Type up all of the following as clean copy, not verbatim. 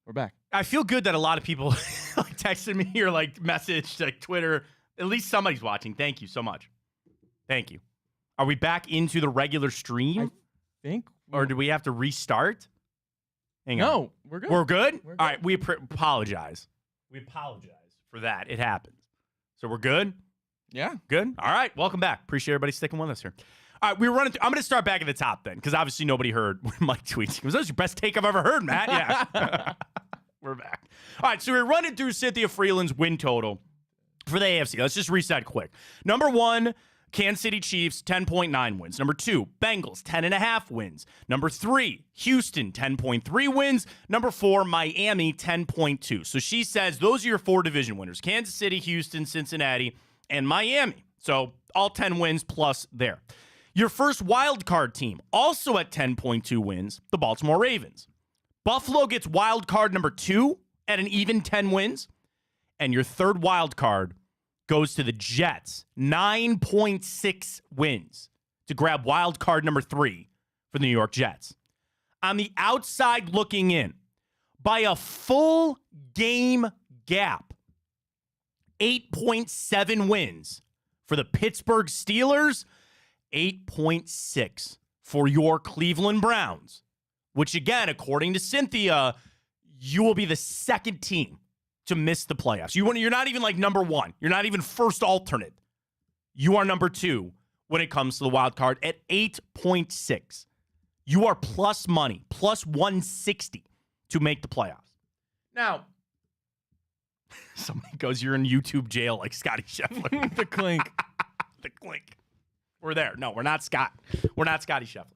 We're back. I feel good that a lot of people like texted me or like messaged like Twitter. At least somebody's watching. Thank you so much. Thank you. Are we back into the regular stream? I think. Or do we have to restart? Hang on. No, we're good. We're good? We're good. All right, we apologize. We apologize for that. It happens. So we're good? Yeah. Good? All right, welcome back. Appreciate everybody sticking with us here. All right, we were running through. I'm going to start back at the top then, because obviously nobody heard when Mike tweets. He goes, that was your best take I've ever heard, Matt. Yeah. We're back. All right, so we're running through Cynthia Freeland's win total for the AFC. Let's just reset quick. Number 1, Kansas City Chiefs, 10.9 wins. Number 2, Bengals, 10.5 wins. Number 3, Houston, 10.3 wins. Number 4, Miami, 10.2. So she says those are your 4 division winners. Kansas City, Houston, Cincinnati, and Miami. So all 10 wins plus there. Your first wild card team, also at 10.2 wins, the Baltimore Ravens. Buffalo gets wild card number 2 at an even 10 wins. And your third wild card goes to the Jets, 9.6 wins to grab wild card number 3 for the New York Jets. On the outside looking in, by a full game gap, 8.7 wins for the Pittsburgh Steelers, 8.6 for your Cleveland Browns, which again, according to Cynthia, you will be the second team to miss the playoffs. You're not even like number 1. You're not even first alternate. You are number 2 when it comes to the wild card at 8.6. You are plus money, plus 160 to make the playoffs. Now, somebody goes, you're in YouTube jail like Scottie Scheffler. The clink. The clink. We're there. No, we're not Scott. We're not Scottie Scheffler.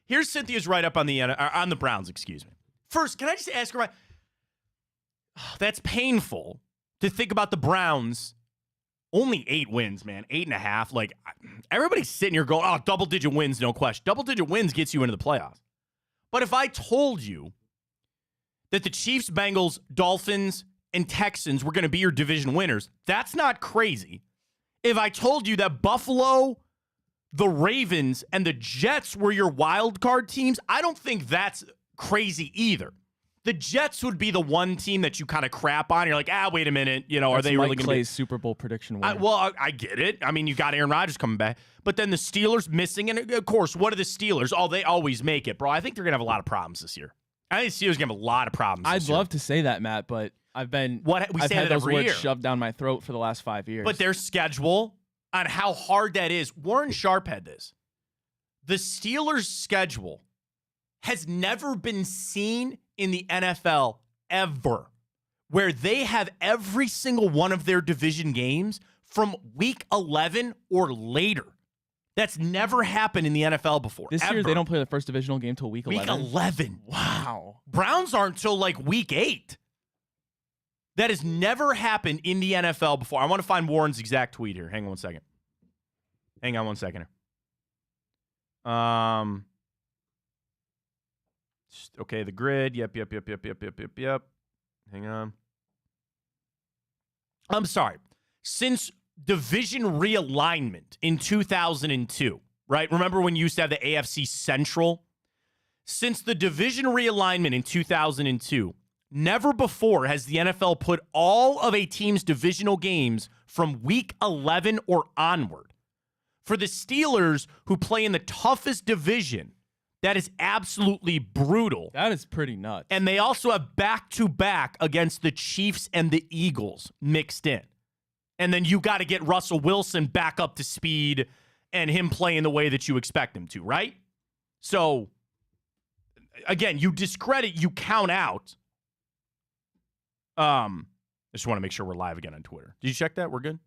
Here's Cynthia's write-up on the Browns, excuse me. First, can I just ask her, that's painful to think about the Browns. Only 8 wins, man. 8.5. Like, everybody's sitting here going, oh, double-digit wins, no question. Double-digit wins gets you into the playoffs. But if I told you that the Chiefs, Bengals, Dolphins, and Texans were going to be your division winners, that's not crazy. If I told you that Buffalo, the Ravens, and the Jets were your wild card teams, I don't think that's crazy either. The Jets would be the one team that you kind of crap on. You're like, wait a minute. Are they really going to be Clay's Super Bowl prediction winner? I get it. I mean, you got Aaron Rodgers coming back. But then the Steelers missing. And, of course, what are the Steelers? Oh, they always make it, bro. I think they're going to have a lot of problems this year. I think the Steelers are going to have a lot of problems I'd love to say that, Matt, but I've had those words shoved down my throat for the last 5 years. But their schedule on how hard that is. Warren Sharp had this. The Steelers' schedule has never been seen in the NFL ever, where they have every single one of their division games from week 11 or later. That's never happened in the NFL before. This year, they don't play the first divisional game till week 11. Week 11. Wow. Browns aren't till like week 8. That has never happened in the NFL before. I want to find Warren's exact tweet here. Hang on one second. Okay, the grid. Yep. Hang on. I'm sorry. Since division realignment in 2002, right? Remember when you used to have the AFC Central? Since the division realignment in 2002, never before has the NFL put all of a team's divisional games from week 11 or onward. For the Steelers, who play in the toughest division, that is absolutely brutal. That is pretty nuts. And they also have back-to-back against the Chiefs and the Eagles mixed in. And then you got to get Russell Wilson back up to speed and him playing the way that you expect him to, right? So, again, you discredit, you count out. I just want to make sure we're live again on Twitter. Did you check that? We're good?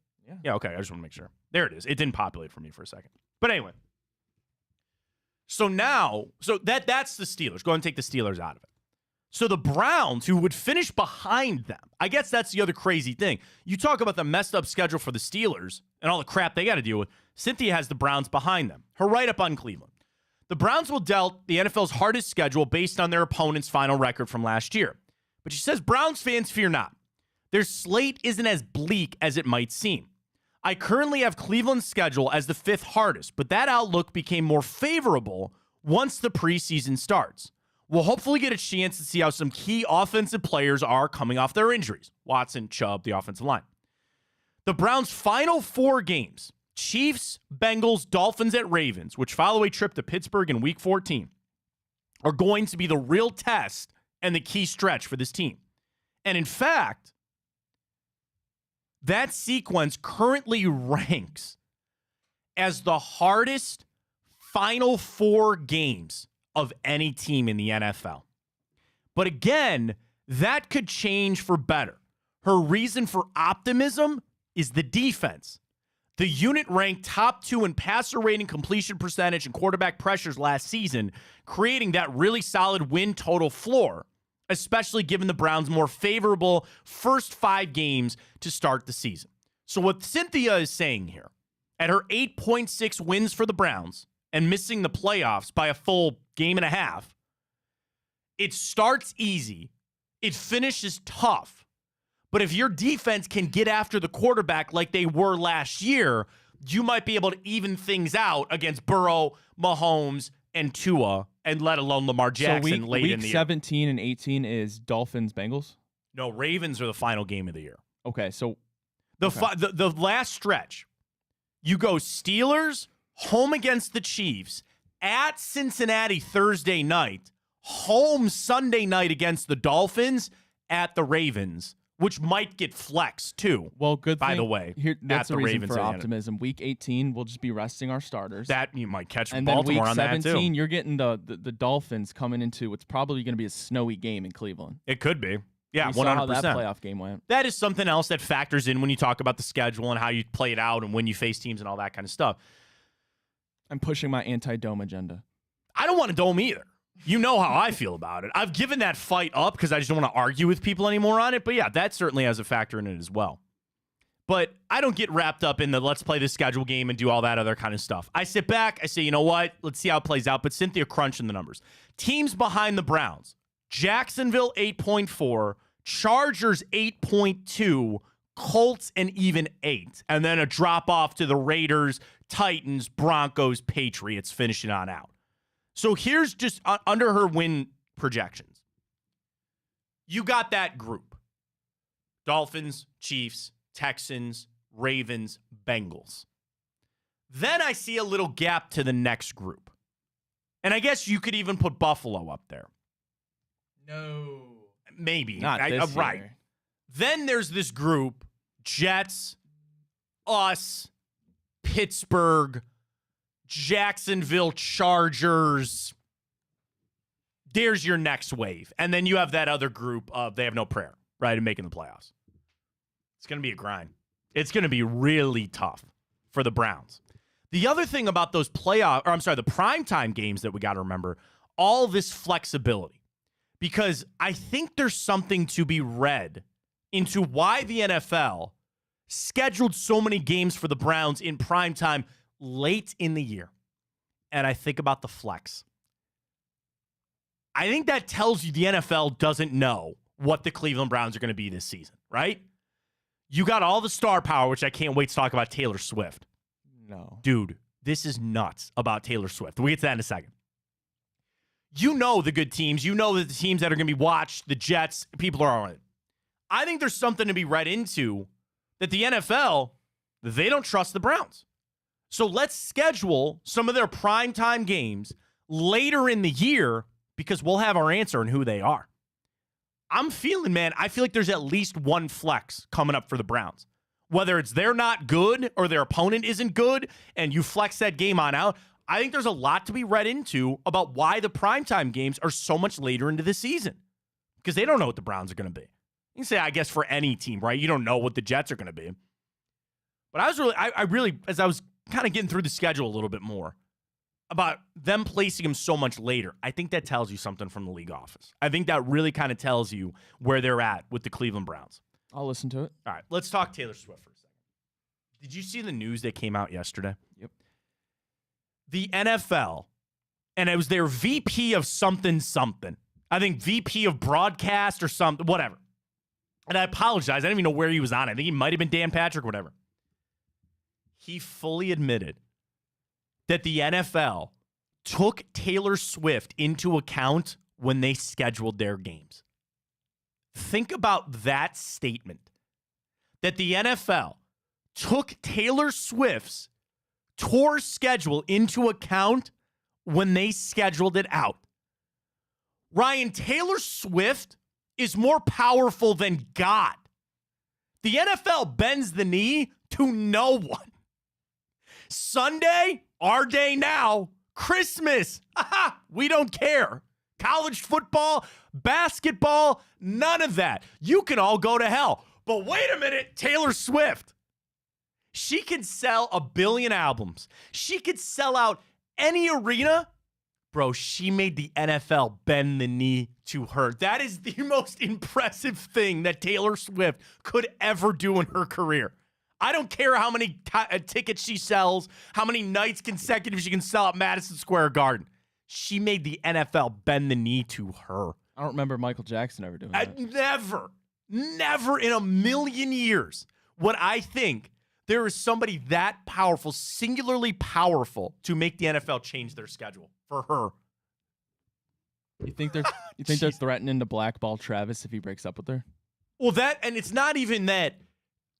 Yeah, okay. I just want to make sure. There it is. It didn't populate for me for a second. But anyway. So that's the Steelers. Go ahead and take the Steelers out of it. So the Browns, who would finish behind them, I guess that's the other crazy thing. You talk about the messed up schedule for the Steelers and all the crap they got to deal with. Cynthia has the Browns behind them. Her write-up on Cleveland. The Browns will dealt the NFL's hardest schedule based on their opponent's final record from last year. But she says, Browns fans, fear not. Their slate isn't as bleak as it might seem. I currently have Cleveland's schedule as the 5th hardest, but that outlook became more favorable once the preseason starts. we'll hopefully get a chance to see how some key offensive players are coming off their injuries. Watson, Chubb, the offensive line. The Browns' final 4 games, Chiefs, Bengals, Dolphins at Ravens, which follow a trip to Pittsburgh in Week 14, are going to be the real test and the key stretch for this team. And in fact, that sequence currently ranks as the hardest final 4 games of any team in the NFL. But again, that could change for better. Her reason for optimism is the defense. The unit ranked top 2 in passer rating, completion percentage, and quarterback pressures last season, creating that really solid win total floor, especially given the Browns' more favorable first 5 games to start the season. So what Cynthia is saying here, at her 8.6 wins for the Browns and missing the playoffs by a full game and a half, it starts easy, it finishes tough. But if your defense can get after the quarterback like they were last year, you might be able to even things out against Burrow, Mahomes, and Tua, and let alone Lamar Jackson late in the year. Week 17 and 18 is Dolphins-Bengals? No, Ravens are the final game of the year. Okay, so the last stretch, you go Steelers, home against the Chiefs, at Cincinnati Thursday night, home Sunday night against the Dolphins, at the Ravens, which might get flexed too. Well, good by thing, the way. That's the reason Ravens for optimism. Week 18, we'll just be resting our starters. That you might catch and Baltimore then on week 17, that too. You're getting the Dolphins coming into what's probably going to be a snowy game in Cleveland. It could be. Yeah, 100%. We saw how that playoff game went. That is something else that factors in when you talk about the schedule and how you play it out and when you face teams and all that kind of stuff. I'm pushing my anti-dome agenda. I don't want a dome either. You know how I feel about it. I've given that fight up because I just don't want to argue with people anymore on it. But yeah, that certainly has a factor in it as well. But I don't get wrapped up in the let's play this schedule game and do all that other kind of stuff. I sit back, I say, you know what? Let's see how it plays out. But Cynthia crunching the numbers. Teams behind the Browns. Jacksonville 8.4, Chargers 8.2, Colts an even 8. And then a drop off to the Raiders, Titans, Broncos, Patriots finishing on out. So here's just under her win projections. You got that group. Dolphins, Chiefs, Texans, Ravens, Bengals. Then I see a little gap to the next group. And I guess you could even put Buffalo up there. No. Maybe. Not this right. year. Then there's this group, Jets, us, Pittsburgh, Jacksonville Chargers. There's your next wave. And then you have that other group of they have no prayer, right, in making the playoffs. It's going to be a grind. It's going to be really tough for the Browns. The other thing about those the primetime games that we got to remember, all this flexibility. Because I think there's something to be read into why the NFL scheduled so many games for the Browns in primetime late in the year. And I think about the flex. I think that tells you the NFL doesn't know what the Cleveland Browns are going to be this season, right? You got all the star power, which I can't wait to talk about Taylor Swift. No. Dude, this is nuts about Taylor Swift. We'll get to that in a second. You know the good teams. You know that the teams that are going to be watched, the Jets, people are on it. I think there's something to be read into that the NFL, they don't trust the Browns. So let's schedule some of their primetime games later in the year because we'll have our answer on who they are. I'm feeling, man, I feel like there's at least one flex coming up for the Browns. Whether it's they're not good or their opponent isn't good and you flex that game on out, I think there's a lot to be read into about why the primetime games are so much later into the season because they don't know what the Browns are going to be. You can say, I guess, for any team, right? You don't know what the Jets are going to be. But I really, as I was kind of getting through the schedule a little bit more about them placing them so much later, I think that tells you something from the league office. I think that really kind of tells you where they're at with the Cleveland Browns. I'll listen to it. All right, let's talk Taylor Swift for a second. Did you see the news that came out yesterday? Yep. The NFL, and it was their VP of something. I think VP of broadcast or something, whatever. And I apologize. I didn't even know where he was on. I think he might have been Dan Patrick or whatever. He fully admitted that the NFL took Taylor Swift into account when they scheduled their games. Think about that statement, that the NFL took Taylor Swift's tour schedule into account when they scheduled it out. Ryan, Taylor Swift is more powerful than God. The NFL bends the knee to no one. Sunday, our day now. Christmas, we don't care. College football, basketball, none of that. You can all go to hell. But wait a minute, Taylor Swift. She can sell 1 billion albums. She could sell out any arena. Bro, she made the NFL bend the knee to her. That is the most impressive thing that Taylor Swift could ever do in her career. I don't care how many tickets she sells, how many nights consecutive she can sell at Madison Square Garden. She made the NFL bend the knee to her. I don't remember Michael Jackson ever doing that. Never in a million years would I think there is somebody that powerful, singularly powerful, to make the NFL change their schedule for her. You think they're threatening to blackball Travis if he breaks up with her? Well, and it's not even that.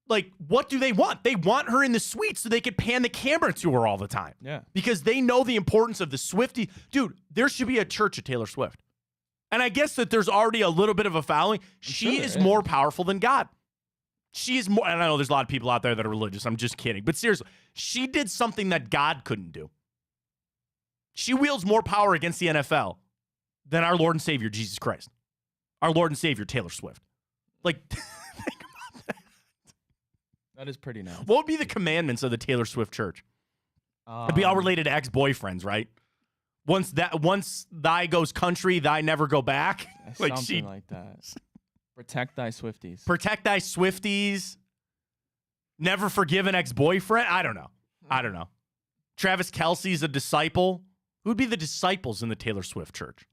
Like, what do they want? They want her in the suite so they could pan the camera to her all the time. Yeah. Because they know the importance of the Swiftie. Dude, there should be a church of Taylor Swift. And I guess that there's already a little bit of a following. She is more powerful than God. She is more, and I know there's a lot of people out there that are religious. I'm just kidding. But seriously, she did something that God couldn't do. She wields more power against the NFL than our Lord and Savior, Jesus Christ. Our Lord and Savior, Taylor Swift. Like, think about that. That is pretty nice. What would be the commandments of the Taylor Swift church? It'd be all related to ex-boyfriends, right? Once thy goes country, thy never go back. Something like that. Protect thy Swifties. Protect thy Swifties. Never forgive an ex-boyfriend. I don't know. Travis Kelce's a disciple. Who'd be the disciples in the Taylor Swift church?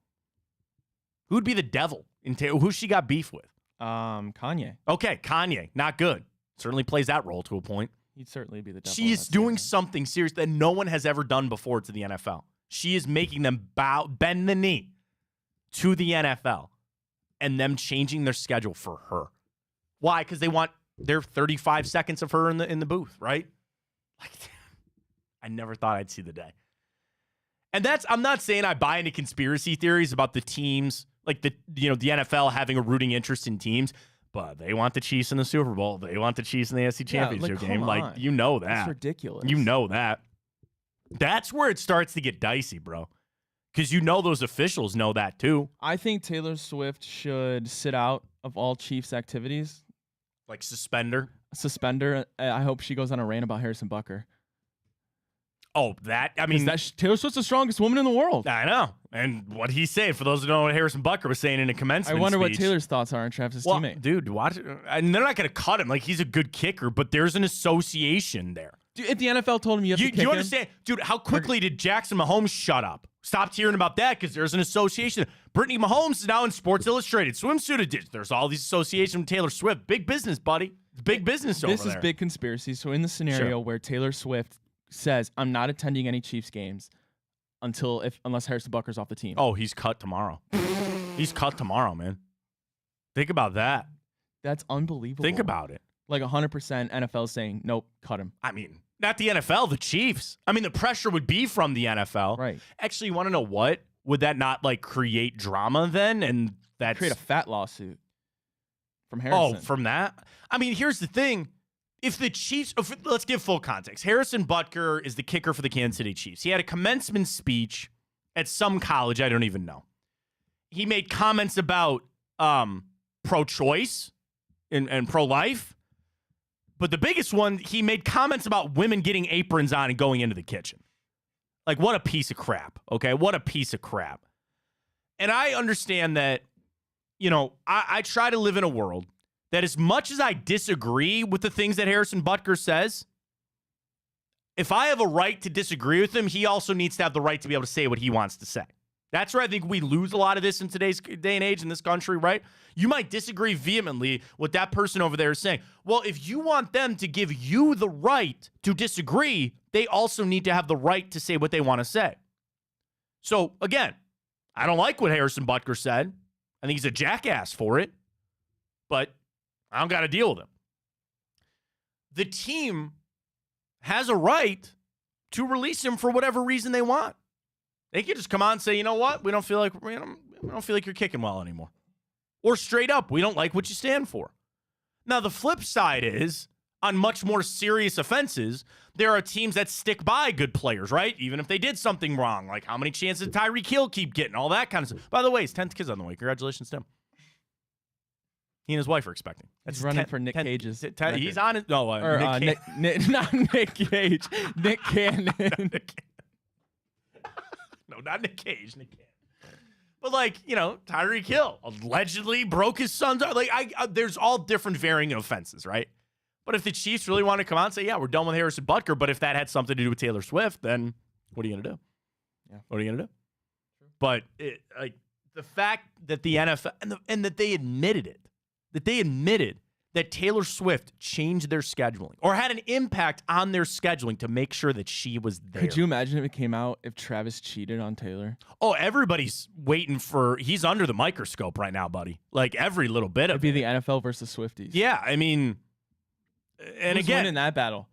Who'd be the devil in Taylor? Who she got beef with? Kanye. Okay, Kanye. Not good. Certainly plays that role to a point. He'd certainly be the devil. She is doing something serious that no one has ever done before to the NFL. She is making them bend the knee to the NFL and them changing their schedule for her. Why? Because they want their 35 seconds of her in the booth, right? Like, I never thought I'd see the day. And I'm not saying I buy into conspiracy theories about the teams, like the NFL having a rooting interest in teams, but they want the Chiefs in the Super Bowl. They want the Chiefs in the AFC Championship game. Like, you know that. That's ridiculous. You know that. That's where it starts to get dicey, bro. Because you know those officials know that too. I think Taylor Swift should sit out of all Chiefs activities. Like suspender? Suspender. I hope she goes on a rant about Harrison Butker. Oh, Taylor Swift's the strongest woman in the world. I know. And what he said, for those who don't know what Harrison Butker was saying in a commencement I wonder speech, what Taylor's thoughts are on Travis' teammate. Dude, watch it. And they're not going to cut him. Like, he's a good kicker, but there's an association there. Dude, if the NFL told him you have to kick you understand? Dude, how quickly did Jackson Mahomes shut up? Stopped hearing about that because there's an association. Brittany Mahomes is now in Sports Illustrated swimsuit edition. There's all these associations with Taylor Swift. Big business, buddy. It's big business over there. This is big conspiracy. So in the scenario where Taylor Swift says, I'm not attending any Chiefs games unless Harrison Butker's off the team. Oh, he's cut tomorrow. He's cut tomorrow, man. Think about that. That's unbelievable. Think about it. Like 100% NFL saying, nope, cut him. I mean, not the NFL, the Chiefs. I mean, the pressure would be from the NFL. Right. Actually, you want to know what? Would that not, like, create drama then? And that's create a fat lawsuit from Harrison. Oh, from that? I mean, here's the thing. If the Chiefs, let's give full context. Harrison Butker is the kicker for the Kansas City Chiefs. He had a commencement speech at some college, I don't even know. He made comments about pro-choice and pro-life. But the biggest one, he made comments about women getting aprons on and going into the kitchen. Like, what a piece of crap, okay? What a piece of crap. And I understand that, I try to live in a world that as much as I disagree with the things that Harrison Butker says, if I have a right to disagree with him, he also needs to have the right to be able to say what he wants to say. That's where I think we lose a lot of this in today's day and age in this country, right? You might disagree vehemently with that person over there is saying. Well, if you want them to give you the right to disagree, they also need to have the right to say what they want to say. So, again, I don't like what Harrison Butker said. I think he's a jackass for it, but I don't got to deal with him. The team has a right to release him for whatever reason they want. They could just come out and say, you know what? We don't feel like you're kicking well anymore. Or straight up, we don't like what you stand for. Now, the flip side is, on much more serious offenses, there are teams that stick by good players, right? Even if they did something wrong. Like, how many chances did Tyreek Hill keep getting? All that kind of stuff. By the way, his 10th kid's on the way. Congratulations to him. He and his wife are expecting. He's running for Nick Cage's. He's on it. No, not Nick Cage. Nick Cannon. No, not Nick Cage. Nick Cannon. But, like, you know, Tyreek Hill allegedly broke his son's arm. Like, there's all different varying offenses, right? But if the Chiefs really want to come out and say, yeah, we're done with Harrison Butker, but if that had something to do with Taylor Swift, then what are you going to do? Yeah. What are you going to do? True. But, the fact that the NFL, and that they admitted it, that Taylor Swift changed their scheduling or had an impact on their scheduling to make sure that she was there. Could you imagine if it came out if Travis cheated on Taylor? Oh, everybody's waiting he's under the microscope right now, buddy. Like, every little bit of it. It'd be the NFL versus Swifties. Yeah, I mean, and Who's again, winning that battle?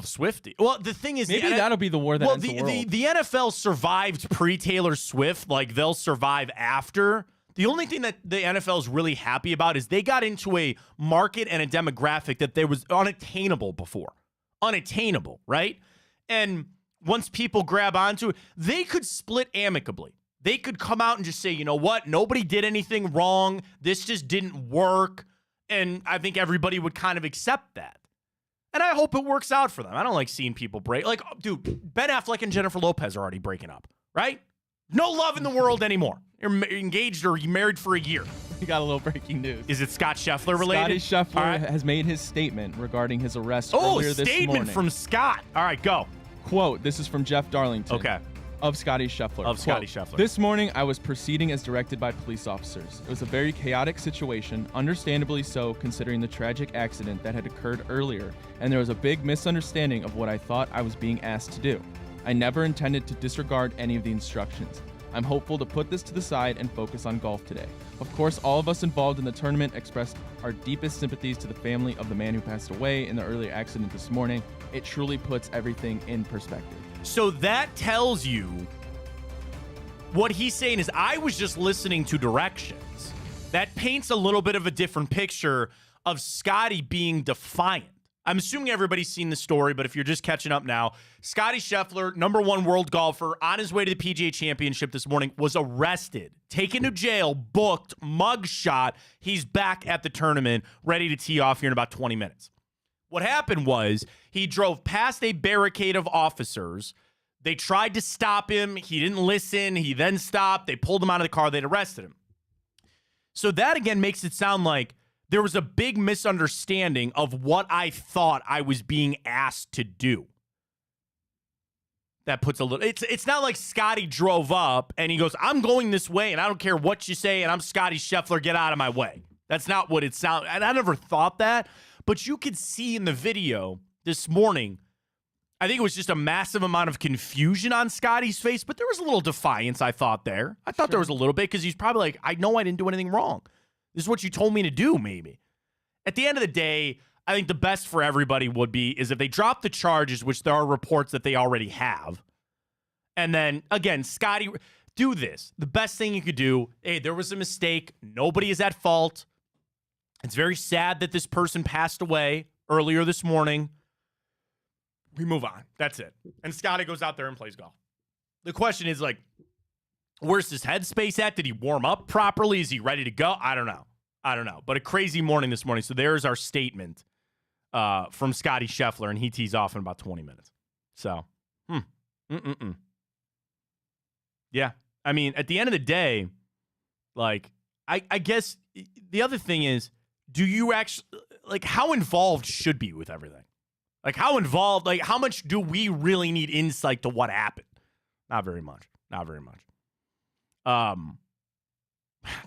Swifty. Well, the thing is, maybe that'll be the war that ends the world. The NFL survived pre-Taylor Swift, like they'll survive after. The only thing that the NFL is really happy about is they got into a market and a demographic that there was unattainable before. Unattainable, right? And once people grab onto it, they could split amicably. They could come out and just say, you know what? Nobody did anything wrong. This just didn't work. And I think everybody would kind of accept that. And I hope it works out for them. I don't like seeing people break. Like, dude, Ben Affleck and Jennifer Lopez are already breaking up, right? No love in the world anymore. You're engaged or you're married for a year. We got a little breaking news. Is it Scott Scheffler related? Scottie Scheffler has made his statement regarding his arrest earlier this morning. Statement from Scott. All right, go. Quote, this is from Jeff Darlington. Okay. Of Scottie Scheffler. Scottie Scheffler. This morning, I was proceeding as directed by police officers. It was a very chaotic situation, understandably so considering the tragic accident that had occurred earlier, and there was a big misunderstanding of what I thought I was being asked to do. I never intended to disregard any of the instructions. I'm hopeful to put this to the side and focus on golf today. Of course, all of us involved in the tournament expressed our deepest sympathies to the family of the man who passed away in the earlier accident this morning. It truly puts everything in perspective. So that tells you what he's saying is I was just listening to directions. That paints a little bit of a different picture of Scottie being defiant. I'm assuming everybody's seen the story, but if you're just catching up now, Scottie Scheffler, #1 world golfer, on his way to the PGA Championship this morning, was arrested, taken to jail, booked, mugshot. He's back at the tournament, ready to tee off here in about 20 minutes. What happened was he drove past a barricade of officers. They tried to stop him. He didn't listen. He then stopped. They pulled him out of the car. They'd arrested him. So that, again, makes it sound like there was a big misunderstanding of what I thought I was being asked to do. That puts a little... It's not like Scottie drove up and he goes, I'm going this way and I don't care what you say and I'm Scottie Scheffler, get out of my way. That's not what it sounds... And I never thought that. But you could see in the video this morning, I think it was just a massive amount of confusion on Scottie's face, but there was a little defiance, I thought there. I thought there was a little bit because he's probably like, I know I didn't do anything wrong. This is what you told me to do, maybe. At the end of the day, I think the best for everybody would be is if they drop the charges, which there are reports that they already have. And then, again, Scottie, do this. The best thing you could do, hey, there was a mistake. Nobody is at fault. It's very sad that this person passed away earlier this morning. We move on. That's it. And Scottie goes out there and plays golf. The question is, like, where's his headspace at? Did he warm up properly? Is he ready to go? I don't know. But a crazy morning this morning. So there's our statement from Scottie Scheffler, and he tees off in about 20 minutes. So, yeah. I mean, at the end of the day, like, I guess the other thing is, do you actually, like, how involved should be with everything? Like, how involved, like, how much do we really need insight to what happened? Not very much.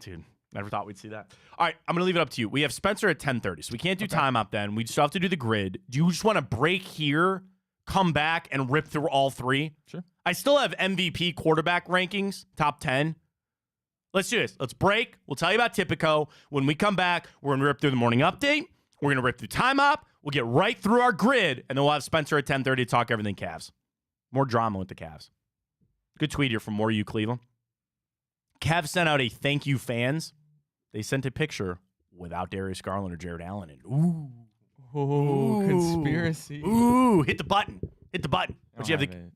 Dude, never thought we'd see that. All right, I'm going to leave it up to you. We have Spencer at 10:30, so we can't do timeout then. We still have to do the grid. Do you just want to break here, come back, and rip through all three? Sure. I still have MVP quarterback rankings, top 10. Let's do this. Let's break. We'll tell you about Tipico. When we come back, we're going to rip through the morning update. We're going to rip through time up. We'll get right through our grid, and then we'll have Spencer at 10:30 to talk everything Cavs. More drama with the Cavs. Good tweet here from More You Cleveland. Cavs sent out a thank you fans. They sent a picture without Darius Garland or Jared Allen. And Ooh, conspiracy. Ooh, hit the button. Hit the button. But you have it.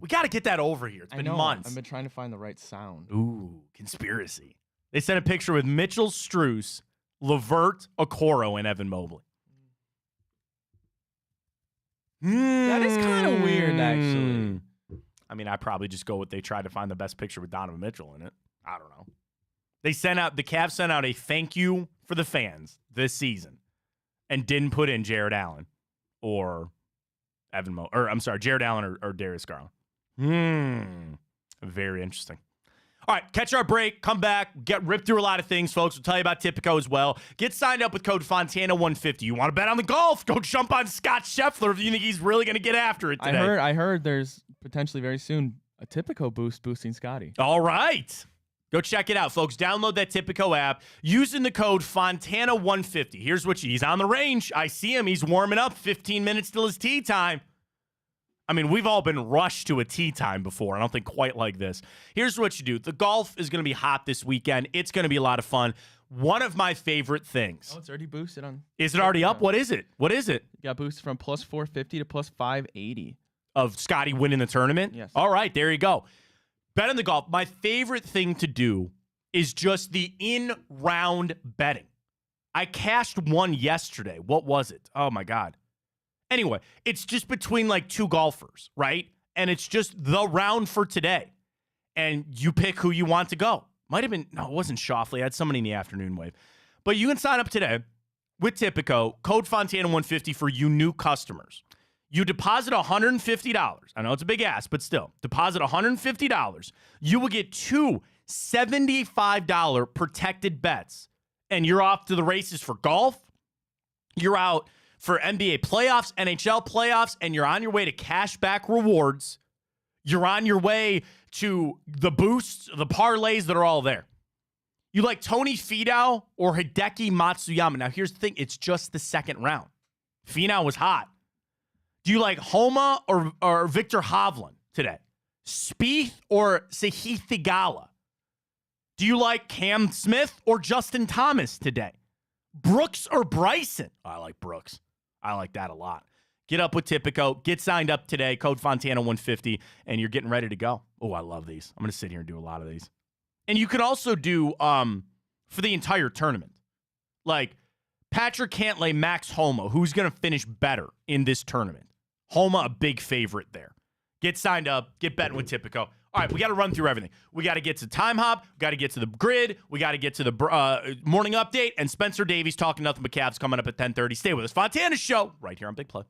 We got to get that over here. It's been months. I've been trying to find the right sound. Ooh, conspiracy. They sent a picture with Mitchell Strus, Levert, Okoro, and Evan Mobley. That is kind of weird, actually. I mean, I probably just go with they tried to find the best picture with Donovan Mitchell in it. I don't know. The Cavs sent out a thank you for the fans this season and didn't put in Jared Allen or Jared Allen or Darius Garland. Very interesting. All right, catch our break, come back, get ripped through a lot of things, folks. We'll tell you about Tipico as well. Get signed up with code Fontana150. You want to bet on the golf? Go jump on Scott Scheffler if you think he's really going to get after it today. I heard there's potentially very soon a Tipico boosting Scottie. All right. Go check it out, folks. Download that Tipico app using the code Fontana150. Here's what he's on the range. I see him. He's warming up 15 minutes till his tee time. I mean, we've all been rushed to a tee time before. I don't think quite like this. Here's what you do. The golf is going to be hot this weekend. It's going to be a lot of fun. One of my favorite things. Oh, it's already boosted on. Is it already up? What is it? It got boosted from plus 450 to plus 580. Of Scottie winning the tournament? Yes. All right, there you go. Bet on the golf. My favorite thing to do is just the in-round betting. I cashed one yesterday. What was it? Oh, my God. Anyway, it's just between like two golfers, right? And it's just the round for today. And you pick who you want to go. Might have been, no, it wasn't Scheffler. I had somebody in the afternoon wave. But you can sign up today with Tipico, code Fontana150 for you new customers. You deposit $150. I know it's a big ask, but still, deposit $150. You will get two $75 protected bets. And you're off to the races for golf. You're out for NBA playoffs, NHL playoffs, and you're on your way to cashback rewards. You're on your way to the boosts, the parlays that are all there. You like Tony Finau or Hideki Matsuyama. Now, here's the thing. It's just the second round. Finau was hot. Do you like Homa or Victor Hovland today? Spieth or Sahith Theegala? Do you like Cam Smith or Justin Thomas today? Brooks or Bryson? Oh, I like Brooks. I like that a lot. Get up with Tipico. Get signed up today. Code Fontana150, and you're getting ready to go. Oh, I love these. I'm going to sit here and do a lot of these. And you can also do for the entire tournament. Like Patrick Cantlay, Max Homa, who's going to finish better in this tournament. Homa, a big favorite there. Get signed up. Get betting with Tipico. All right, we got to run through everything. We got to get to Time Hop. We got to get to the grid. We got to get to the morning update. And Spencer Davies talking nothing but Cavs coming up at 10:30. Stay with us. Fontana Show right here on Big Play.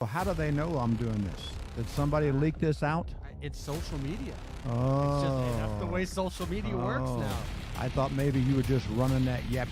Well, how do they know I'm doing this? Did somebody leak this out? It's social media. Oh. It's just, that's the way social media works now. I thought maybe you were just running that yep.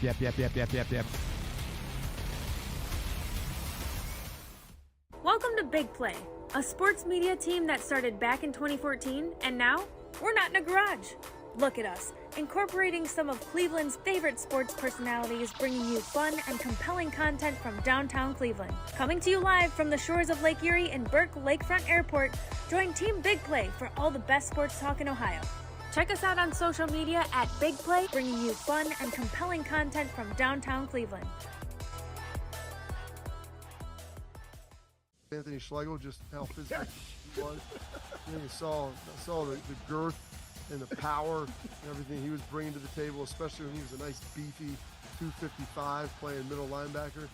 Welcome to Big Play, a sports media team that started back in 2014, and now we're not in a garage. Look at us, incorporating some of Cleveland's favorite sports personalities, bringing you fun and compelling content from downtown Cleveland. Coming to you live from the shores of Lake Erie and Burke Lakefront Airport, join Team Big Play for all the best sports talk in Ohio. Check us out on social media at Big Play, bringing you fun and compelling content from downtown Cleveland. Anthony Schlegel, just how physical he was. And you saw the girth and the power and everything he was bringing to the table, especially when he was a nice beefy 255 playing middle linebacker.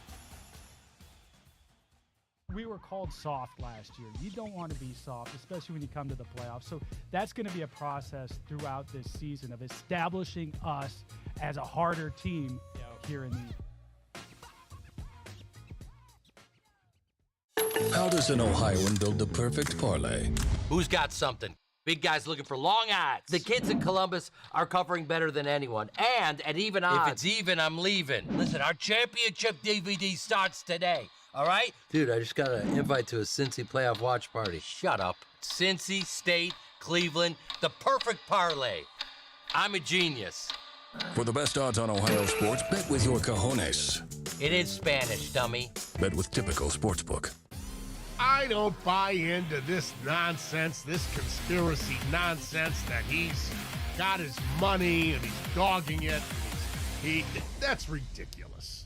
We were called soft last year. You don't want to be soft, especially when you come to the playoffs. So that's going to be a process throughout this season of establishing us as a harder team here in the How does an Ohioan build the perfect parlay? Who's got something? Big guys looking for long odds. The kids in Columbus are covering better than anyone, and at even odds. If it's even, I'm leaving. Listen, our championship DVD starts today, all right? Dude, I just got an invite to a Cincy playoff watch party. Shut up. Cincy, State, Cleveland, the perfect parlay. I'm a genius. For the best odds on Ohio sports, bet with your cojones. It is Spanish, dummy. Bet with Typical Sportsbook. I don't buy into this nonsense, this conspiracy nonsense that he's got his money and he's dogging it. That's ridiculous.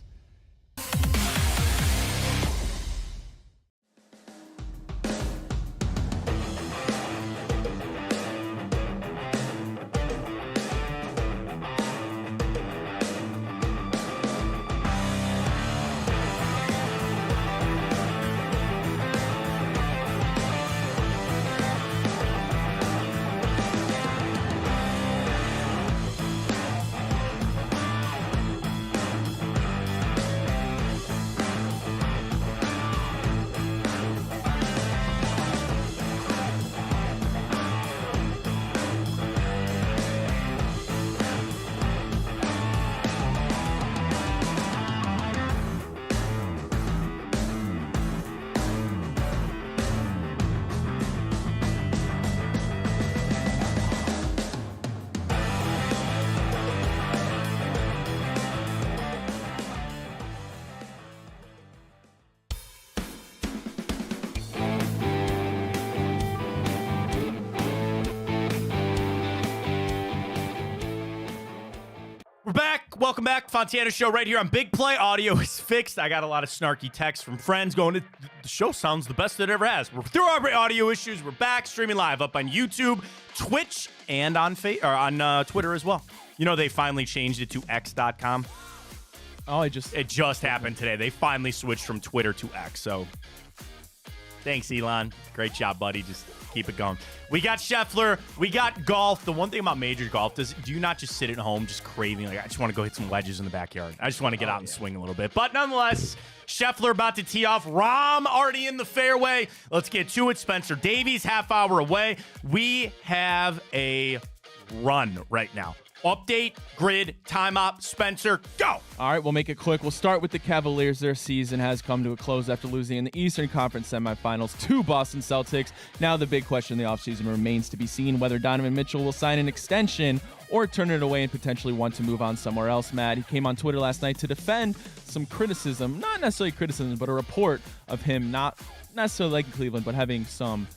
We're back. Welcome back. Fontana Show right here on Big Play. Audio is fixed. I got a lot of snarky texts from friends going, the show sounds the best it ever has. We're through our audio issues. We're back streaming live up on YouTube, Twitch, and on Twitter as well. You know, they finally changed it to x.com. Oh, it just happened today. They finally switched from Twitter to X. So thanks, Elon. Great job, buddy. Just keep it going. We got Scheffler. We got golf. The one thing about major golf do you not just sit at home just craving, like, I just want to go hit some wedges in the backyard. I just want to get out and swing a little bit. But nonetheless, Scheffler about to tee off. Rahm already in the fairway. Let's get to it. Spencer Davies, half hour away. We have a run right now. Update, grid, time up, Spencer, go! All right, we'll make it quick. We'll start with the Cavaliers. Their season has come to a close after losing in the Eastern Conference semifinals to Boston Celtics. Now the big question in the offseason remains to be seen whether Donovan Mitchell will sign an extension or turn it away and potentially want to move on somewhere else. Matt, he came on Twitter last night to defend some criticism, not necessarily criticism, but a report of him not necessarily liking Cleveland, but having some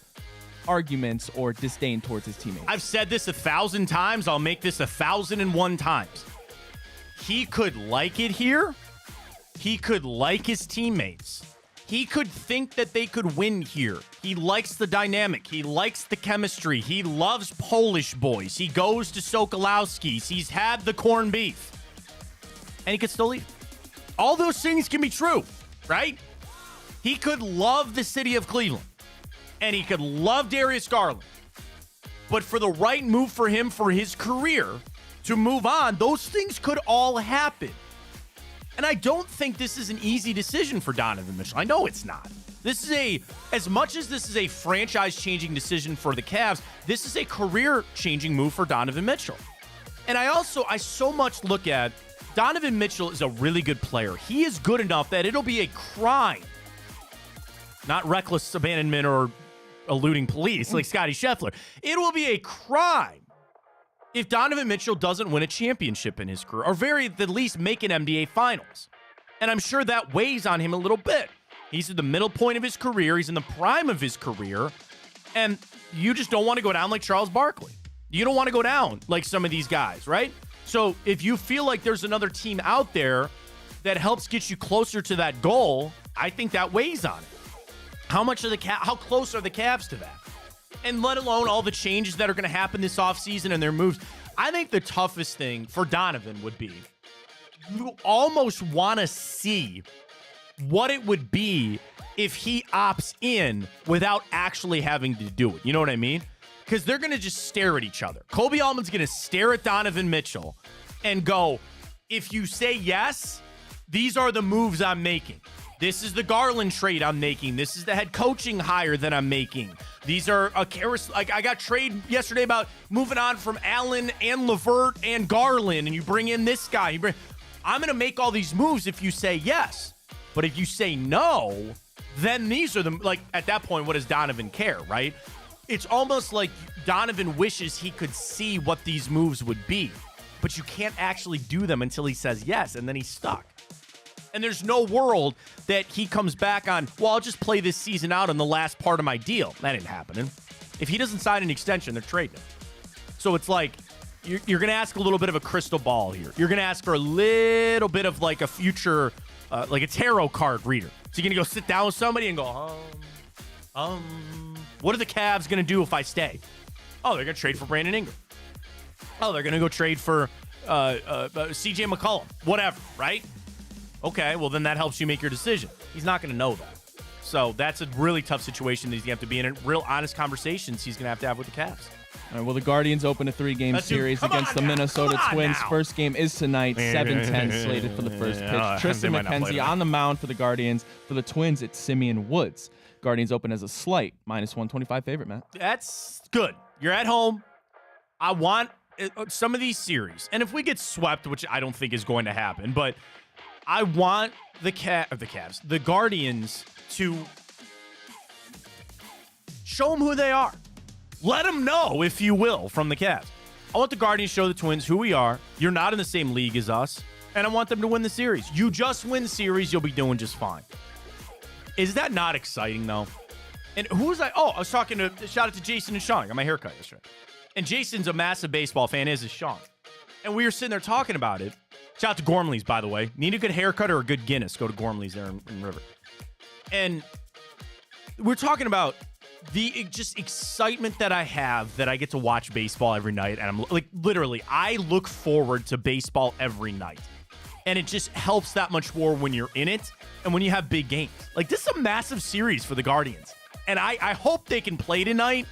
arguments or disdain towards his teammates. I've said this 1,000 times. I'll make this 1,001 times. He could like it here. He could like his teammates. He could think that they could win here. He likes the dynamic. He likes the chemistry. He loves Polish boys. He goes to Sokolowski's. He's had the corned beef. And he could still leave. All those things can be true, right? He could love the city of Cleveland. And he could love Darius Garland. But for the right move for him for his career to move on, those things could all happen. And I don't think this is an easy decision for Donovan Mitchell. I know it's not. This is as much as this is a franchise-changing decision for the Cavs, this is a career-changing move for Donovan Mitchell. And I so much look at Donovan Mitchell is a really good player. He is good enough that it'll be a crime, not reckless abandonment or eluding police like Scottie Scheffler. It will be a crime if Donovan Mitchell doesn't win a championship in his career, or very at the least make an NBA Finals. And I'm sure that weighs on him a little bit. He's at the middle point of his career. He's in the prime of his career. And you just don't want to go down like Charles Barkley. You don't want to go down like some of these guys, right? So if you feel like there's another team out there that helps get you closer to that goal, I think that weighs on it. How close are the Cavs to that? And let alone all the changes that are going to happen this offseason and their moves. I think the toughest thing for Donovan would be you almost want to see what it would be if he opts in without actually having to do it. You know what I mean? Because they're going to just stare at each other. Kobe Altman's going to stare at Donovan Mitchell and go, if you say yes, these are the moves I'm making. This is the Garland trade I'm making. This is the head coaching hire that I'm making. These are I got trade yesterday about moving on from Allen and LeVert and Garland, and you bring in this guy. I'm going to make all these moves if you say yes. But if you say no, then these are the, like, at that point, what does Donovan care, right? it's almost like Donovan wishes he could see what these moves would be, but you can't actually do them until he says yes, and then he's stuck. And there's no world that he comes back on, well, I'll just play this season out on the last part of my deal. That ain't happening. If he doesn't sign an extension, they're trading him. So it's like, you're going to ask a little bit of a crystal ball here. You're going to ask for a little bit of like a future, like a tarot card reader. So you're going to go sit down with somebody and go, what are the Cavs going to do if I stay? Oh, they're going to trade for Brandon Ingram. Oh, they're going to go trade for CJ McCollum. Whatever, right? Okay, well, then that helps you make your decision. He's not going to know that. So that's a really tough situation that he's going to have to be in. And real honest conversations he's going to have with the Cavs. All right, well, the Guardians open a 3-game series against the Minnesota Twins. First game is tonight, 7:10 slated for the first pitch. Tristan McKenzie on the mound for the Guardians. For the Twins, it's Simeon Woods. Guardians open as a slight -125 favorite, Matt. That's good. You're at home. I want some of these series. And if we get swept, which I don't think is going to happen, but I want the Guardians to show them who they are. Let them know, if you will, from the Cavs. I want the Guardians to show the Twins who we are. You're not in the same league as us, and I want them to win the series. You just win the series, you'll be doing just fine. Is that not exciting, though? And who was I? Oh, I was talking to, shout out to Jason and Sean. I got my haircut yesterday. And Jason's a massive baseball fan, as is Sean. And we were sitting there talking about it. Shout out to Gormley's, by the way. Need a good haircut or a good Guinness? Go to Gormley's there in River. And we're talking about the just excitement that I have that I get to watch baseball every night. And I'm like, literally, I look forward to baseball every night. And it just helps that much more when you're in it and when you have big games. Like, this is a massive series for the Guardians. And I hope they can play tonight.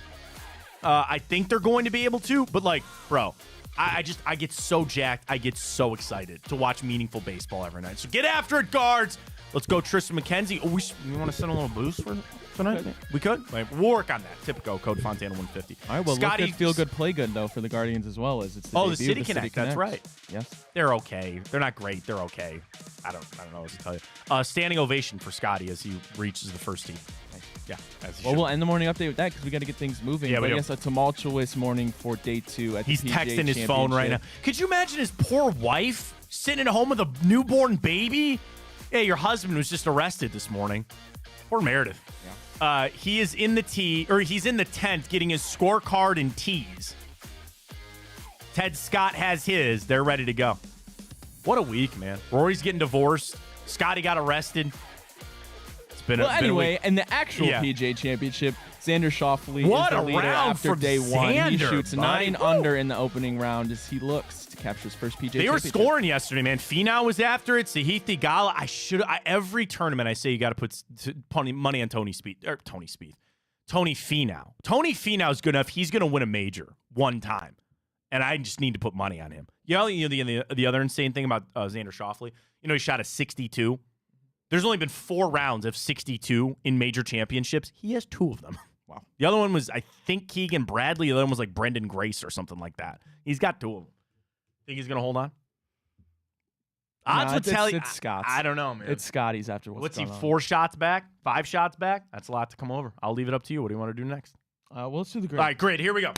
I think they're going to be able to. But, like, bro, I get so jacked. I get so excited to watch meaningful baseball every night. So get after it, Guards. Let's go, Tristan McKenzie. Oh, you want to send a little boost for tonight? We could. We'll work on that. Typico, code Fontana 150. All right, well, Scottie, look at Feel Good, Play Good, though, for the Guardians as well. As it's the City Connect. That's right. Yes. They're okay. They're not great. They're okay. I don't know what to tell you. Standing ovation for Scottie as he reaches the first tee. Yeah. Well, we'll end the morning update with that because we got to get things moving. Yeah, but I guess a tumultuous morning for day 2 at the PGA He's texting his phone right now. Championship. Could you imagine his poor wife sitting at home with a newborn baby? Hey, your husband was just arrested this morning. Poor Meredith. Yeah. He is in the he's in the tent getting his scorecard and tees. Ted Scott has his. They're ready to go. What a week, man. Rory's getting divorced. Scottie got arrested. Anyway, in the actual PGA Championship, Xander Schauffele is the a leader round after from day 1. Xander, He shoots buddy. 9 under in the opening round as he looks to capture his first PGA They were Championship. scoring yesterday, man. Finau was after it. Sahith Theegala. Every tournament I say you got to put money on Tony Finau. Tony Finau is good enough. He's going to win a major one time, and I just need to put money on him. You know the other insane thing about Xander Schauffele? You know, he shot a 62. There's only been 4 rounds of 62 in major championships. He has 2 of them. Wow. The other one was, I think, Keegan Bradley. The other one was like Brendan Grace or something like that. He's got 2 of them. Think he's going to hold on? Odds would tell you. It's Scott's. I don't know, man. It's Scotty's after what's going he, on. 4 shots back? 5 shots back? That's a lot to come over. I'll leave it up to you. What do you want to do next? Well, let's do the grid. All right, grid. Here we go.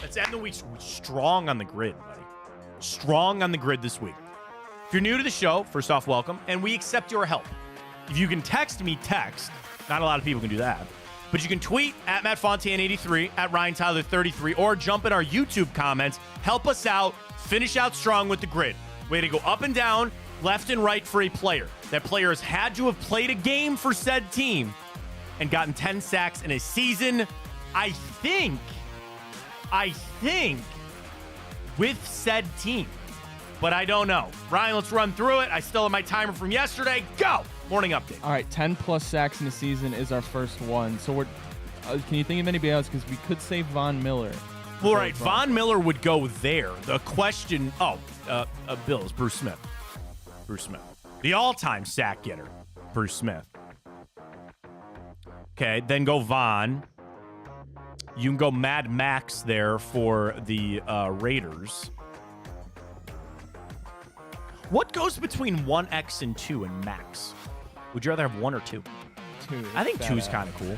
Let's end the week strong on the grid, buddy. Strong on the grid this week. If you're new to the show, first off, welcome, and we accept your help. If you can text me, text. Not a lot of people can do that. But you can tweet at MattFontaine83, at RyanTyler33, or jump in our YouTube comments. Help us out. Finish out strong with the grid. Way to go up and down, left and right for a player. That player has had to have played a game for said team and gotten 10 sacks in a season. I think, with said team. But I don't know. Ryan, let's run through it. I still have my timer from yesterday. Go! Morning update. All right, 10+ sacks in the season is our first one. So can you think of anybody else? Because we could say Von Miller. All right, Von Miller would go there. The question, Bills, Bruce Smith. The all-time sack getter, Bruce Smith. Okay, then go Von. You can go Mad Max there for the Raiders. What goes between 1X and 2 and max? Would you rather have 1 or 2? 2. I think 2 is kind of cool.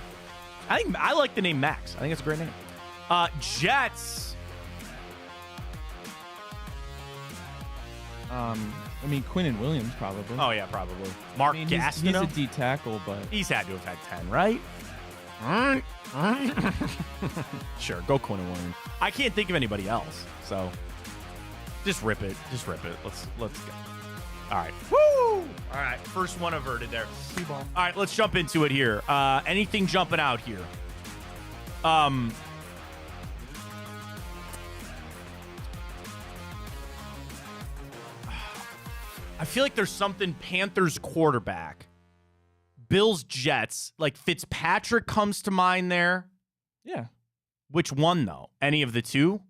I like the name Max. I think it's a great name. Jets. I mean, Quinnen Williams probably. Oh, yeah, probably. Mark Gastineau. He's a D tackle, but he's had to have had 10, right? Sure, go Quinnen Williams. I can't think of anybody else, so just rip it. Just rip it. Let's go. All right. Woo! All right, first one averted there. All right, let's jump into it here. Anything jumping out here? I feel like there's something Panthers quarterback, Bills Jets, like Fitzpatrick comes to mind there. yeah. Which one though? Any of the two?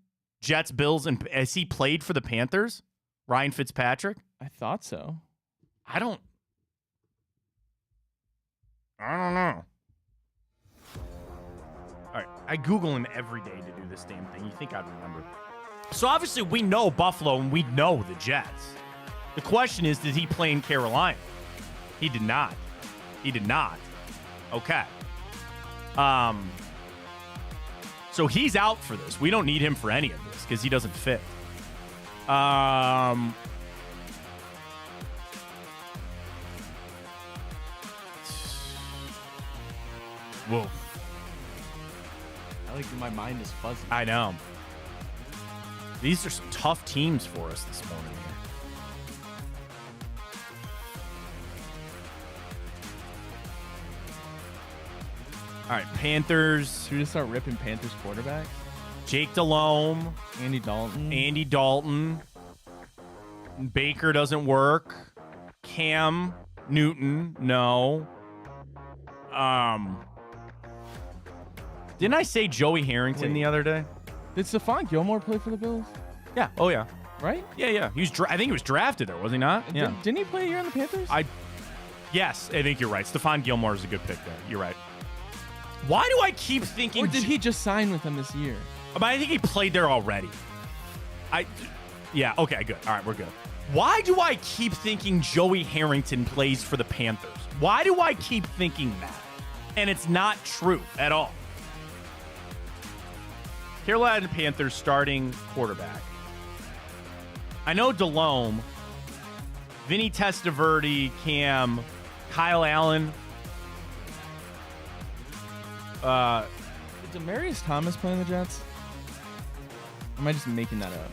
Jets, Bills, and has he played for the Panthers? Ryan Fitzpatrick? I thought so. I don't know. All right, I Google him every day to do this damn thing. You think I'd remember? So obviously we know Buffalo and we know the Jets. The question is, did he play in Carolina? He did not. He did not. Okay. So he's out for this. We don't need him for any of this because he doesn't fit. Whoa. I like my mind is fuzzy. I know. These are some tough teams for us this morning here. All right, Panthers. Should we just start ripping Panthers quarterbacks? Jake Delhomme. Andy Dalton. Baker doesn't work. Cam Newton, no. Didn't I say Joey Harrington the other day? Did Stephon Gilmore play for the Bills? Yeah. Oh, yeah. Right? Yeah. He was. I think he was drafted there, was he not? Yeah. Didn't he play a year on the Panthers? Yes, I think you're right. Stephon Gilmore is a good pick there. You're right. Why do I keep thinking? Or did he just sign with them this year? But I think he played there already. Yeah. Okay. Good. All right. We're good. Why do I keep thinking Joey Harrington plays for the Panthers? Why do I keep thinking that? And it's not true at all. Carolina Panthers starting quarterback. I know Delhomme, Vinny Testaverde, Cam, Kyle Allen. Did Demaryius Thomas play in the Jets? Or am I just making that up?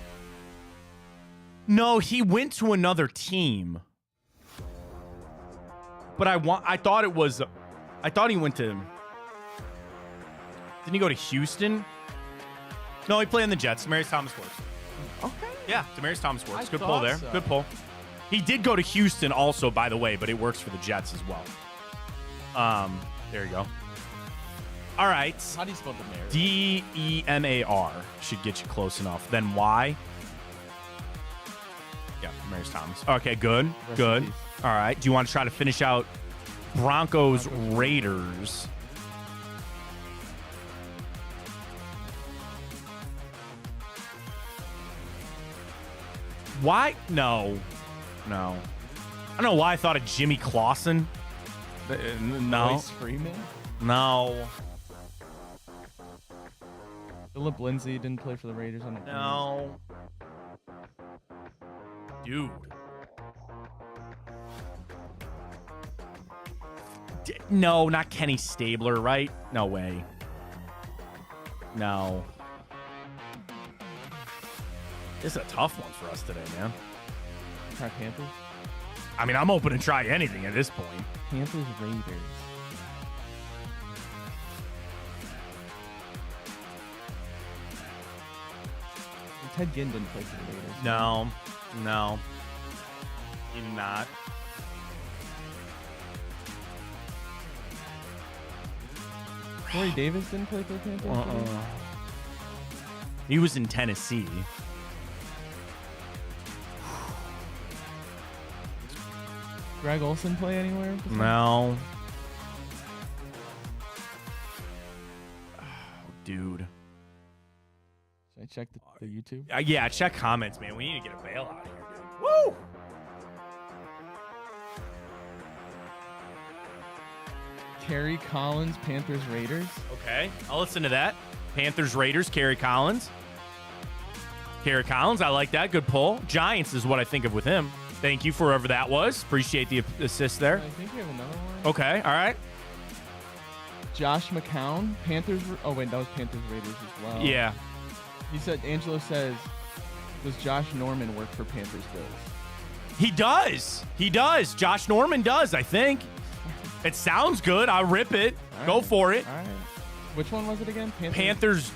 No, he went to another team. But I thought he went to. Didn't he go to Houston? No, he played in the Jets. Demaryius Thomas works. Okay. Yeah, Demaryius Thomas works. I Good pull thought there. so. Good pull. He did go to Houston also, by the way, but it works for the Jets as well. There you go. All right. How do you spell Demar? Demar should get you close enough. Then Y. Yeah, Demaryius Thomas. Okay, good. Rest Good. in peace. All right. Do you want to try to finish out Broncos Raiders? Why? No. I don't know why I thought of Jimmy Clausen. No. Royce Freeman? No. Philip Lindsay didn't play for the Raiders. I don't think. No. Dude. No, not Kenny Stabler, right? No way. No. This is a tough one for us today, man. Try Panthers? I mean, I'm open to try anything at this point. Panthers, Raiders. Ted Ginn didn't play for the Raiders. No. He did not. Corey Davis didn't play for the Panthers? He was in Tennessee. Greg Olson play anywhere? No. Dude. Should I check the YouTube? Yeah, check comments, man. We need to get a bailout here, dude. Woo! Kerry Collins, Panthers, Raiders. Okay, I'll listen to that. Panthers, Raiders, Kerry Collins. Kerry Collins, I like that. Good pull. Giants is what I think of with him. Thank you for whoever that was. Appreciate the assist there. I think we have another one. Okay, all right. Josh McCown, Panthers. Oh, wait, that was Panthers, Raiders as well. Yeah. He said, Angelo says, does Josh Norman work for Panthers Bills? He does. He does. Josh Norman does, I think. It sounds good. I'll rip it. All Go right. for it. All right. Which one was it again? Panthers.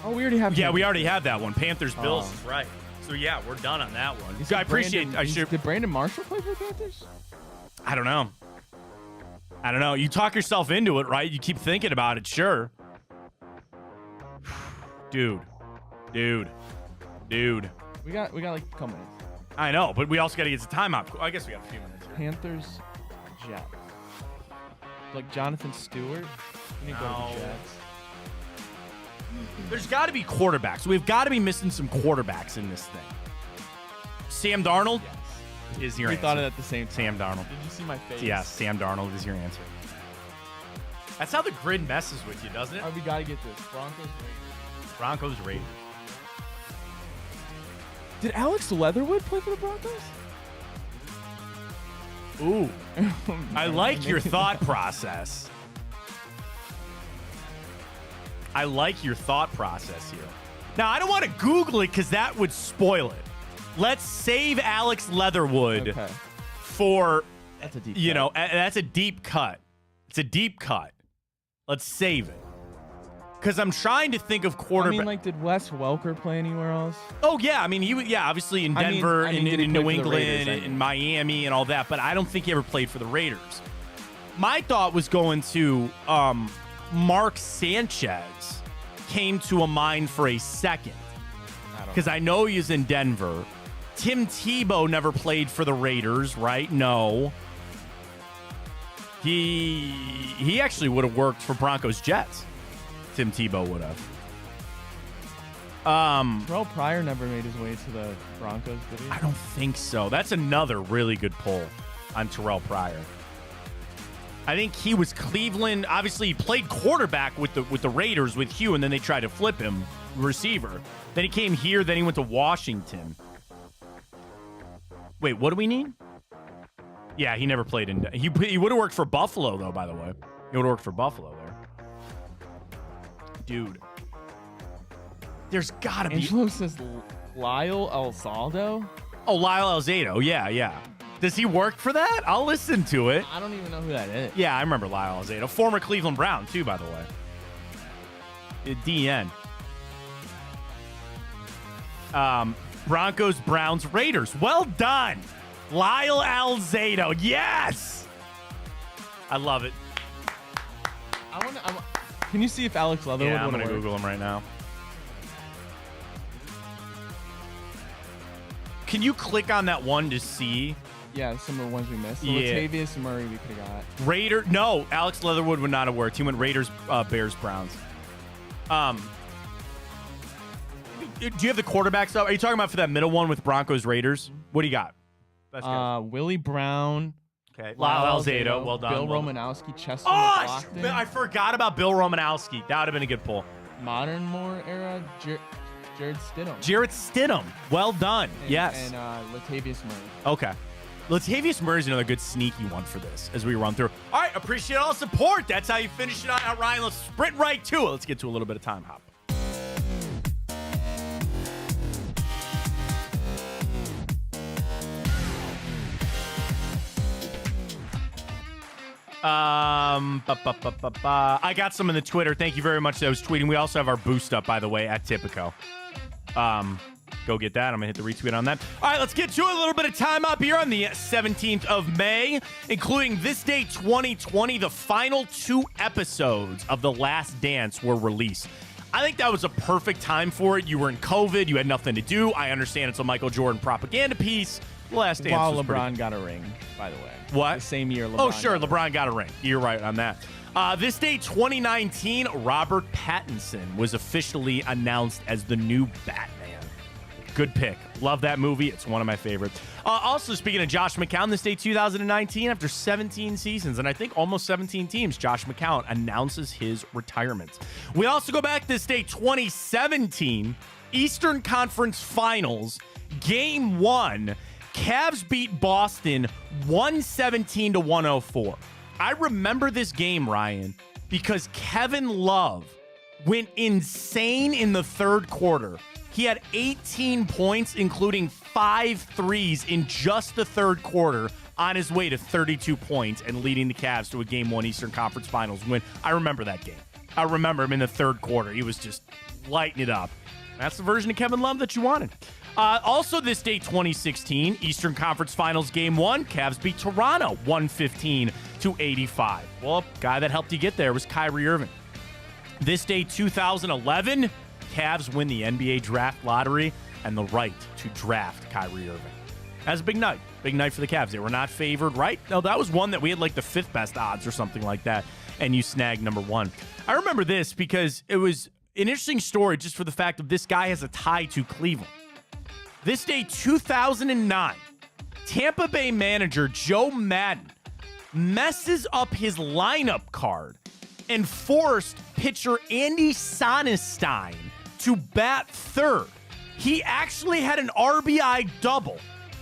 Oh, we already have. Yeah, we Panthers. already have that one. Panthers Bills Oh. is right. So yeah, we're done on that one. Is I it appreciate. Brandon- Did Brandon Marshall play for the Panthers? I don't know. You talk yourself into it, right? You keep thinking about it. Sure. Dude. We got like a couple minutes. I know, but we also got to get to timeout. I guess we got a few minutes here. Panthers, Jets. Like Jonathan Stewart. We need to go to No. the Jets. There's got to be quarterbacks. We've got to be missing some quarterbacks in this thing. Sam Darnold is your We answer. thought it at the same time. Sam Darnold. Did you see my face? Yes, Sam Darnold is your answer. That's how the grid messes with you, doesn't it? All right, we gotta get this. Broncos. Broncos, Raiders. Did Alex Leatherwood play for the Broncos? Ooh. I like your thought process. I like your thought process here. Now, I don't want to Google it because that would spoil it. Let's save Alex Leatherwood for, That's a deep that's a deep cut. It's a deep cut. Let's save it. Because I'm trying to think of quarterback. I mean, like, did Wes Welker play anywhere else? Oh, yeah. I mean, obviously in Denver, I mean, did he in play New for the England, Raiders, in Miami, and all that, but I don't think he ever played for the Raiders. My thought was going to Mark Sanchez came to a mind for a second. Because I know he's in Denver. Tim Tebow never played for the Raiders, right? No. He actually would have worked for Broncos Jets. Tim Tebow would have. Terrell Pryor never made his way to the Broncos, did he? I don't think so. That's another really good pull on Terrell Pryor. I think he was Cleveland. Obviously, he played quarterback with the Raiders with Hugh, and then they tried to flip him receiver. Then he came here. Then he went to Washington. Wait, what do we need? Yeah, he never played in. He would have worked for Buffalo, though. By the way, he would have worked for Buffalo there. Dude, there's got to be. Angelo says Lyle Elzaldo. Oh, Lyle Alzado. Yeah. Does he work for that? I'll listen to it. I don't even know who that is. Yeah, I remember Lyle Alzado. Former Cleveland Brown, too, by the way. DN. Broncos, Browns, Raiders. Well done. Lyle Alzado. Yes. I love it. Can you see if Alex Leatherwood Yeah, I'm would going to work? Google him right now. Can you click on that one to see? Yeah, some of the ones we missed. So Yeah. Latavius Murray we could have got. Raider. No, Alex Leatherwood would not have worked. He went Raiders, Bears, Browns. Do you have the quarterbacks up? Are you talking about for that middle one with Broncos, Raiders? What do you got? Best guess. Willie Brown. Okay. Lyle Alzado. Well done. Bill well done. Romanowski. Chester Oh, McLaughlin. I forgot about Bill Romanowski. That would have been a good pull. Modern Moore era. Jared Stidham. Jarrett Stidham. Well done. Yes. And Latavius Murray. Okay. Latavius Murray's another good sneaky one for this as we run through. All right, appreciate all the support. That's how you finish it out, Ryan. Let's sprint right to it. Let's get to a little bit of time hop. I got some in the Twitter. Thank you very much that was tweeting. We also have our boost up, by the way, at Tipico. Go get that. I'm going to hit the retweet on that. All right, let's get to a little bit of time up here on the 17th of May, including this day 2020. The final 2 episodes of The Last Dance were released. I think that was a perfect time for it. You were in COVID. You had nothing to do. I understand it's a Michael Jordan propaganda piece. The Last Dance While was LeBron got a ring, by the way. What? The same year LeBron. Oh, sure. got a LeBron got a ring. You're right on that. This day, 2019, Robert Pattinson was officially announced as the new Batman. Good pick. Love that movie. It's one of my favorites. Also, speaking of Josh McCown, this day 2019, after 17 seasons, and I think almost 17 teams, Josh McCown announces his retirement. We also go back this day 2017, Eastern Conference Finals, Game 1. Cavs beat Boston 117-104. I remember this game, Ryan, because Kevin Love went insane in the third quarter. He had 18 points, including 5 threes in just the third quarter, on his way to 32 points and leading the Cavs to a Game 1 Eastern Conference Finals win. I remember that game. I remember him in the third quarter. He was just lighting it up. That's the version of Kevin Love that you wanted. Also this day, 2016, Eastern Conference Finals Game 1, Cavs beat Toronto 115-85. Well, guy that helped you get there was Kyrie Irving. This day, 2011, Cavs win the NBA draft lottery and the right to draft Kyrie Irving. That's a big night. Big night for the Cavs. They were not favored, right? No, that was one that we had like the 5th best odds or something like that, and you snagged number 1. I remember this because it was an interesting story just for the fact of this guy has a tie to Cleveland. This day, 2009, Tampa Bay manager Joe Madden messes up his lineup card and forced pitcher Andy Sonnenstein to bat third. He actually had an RBI double,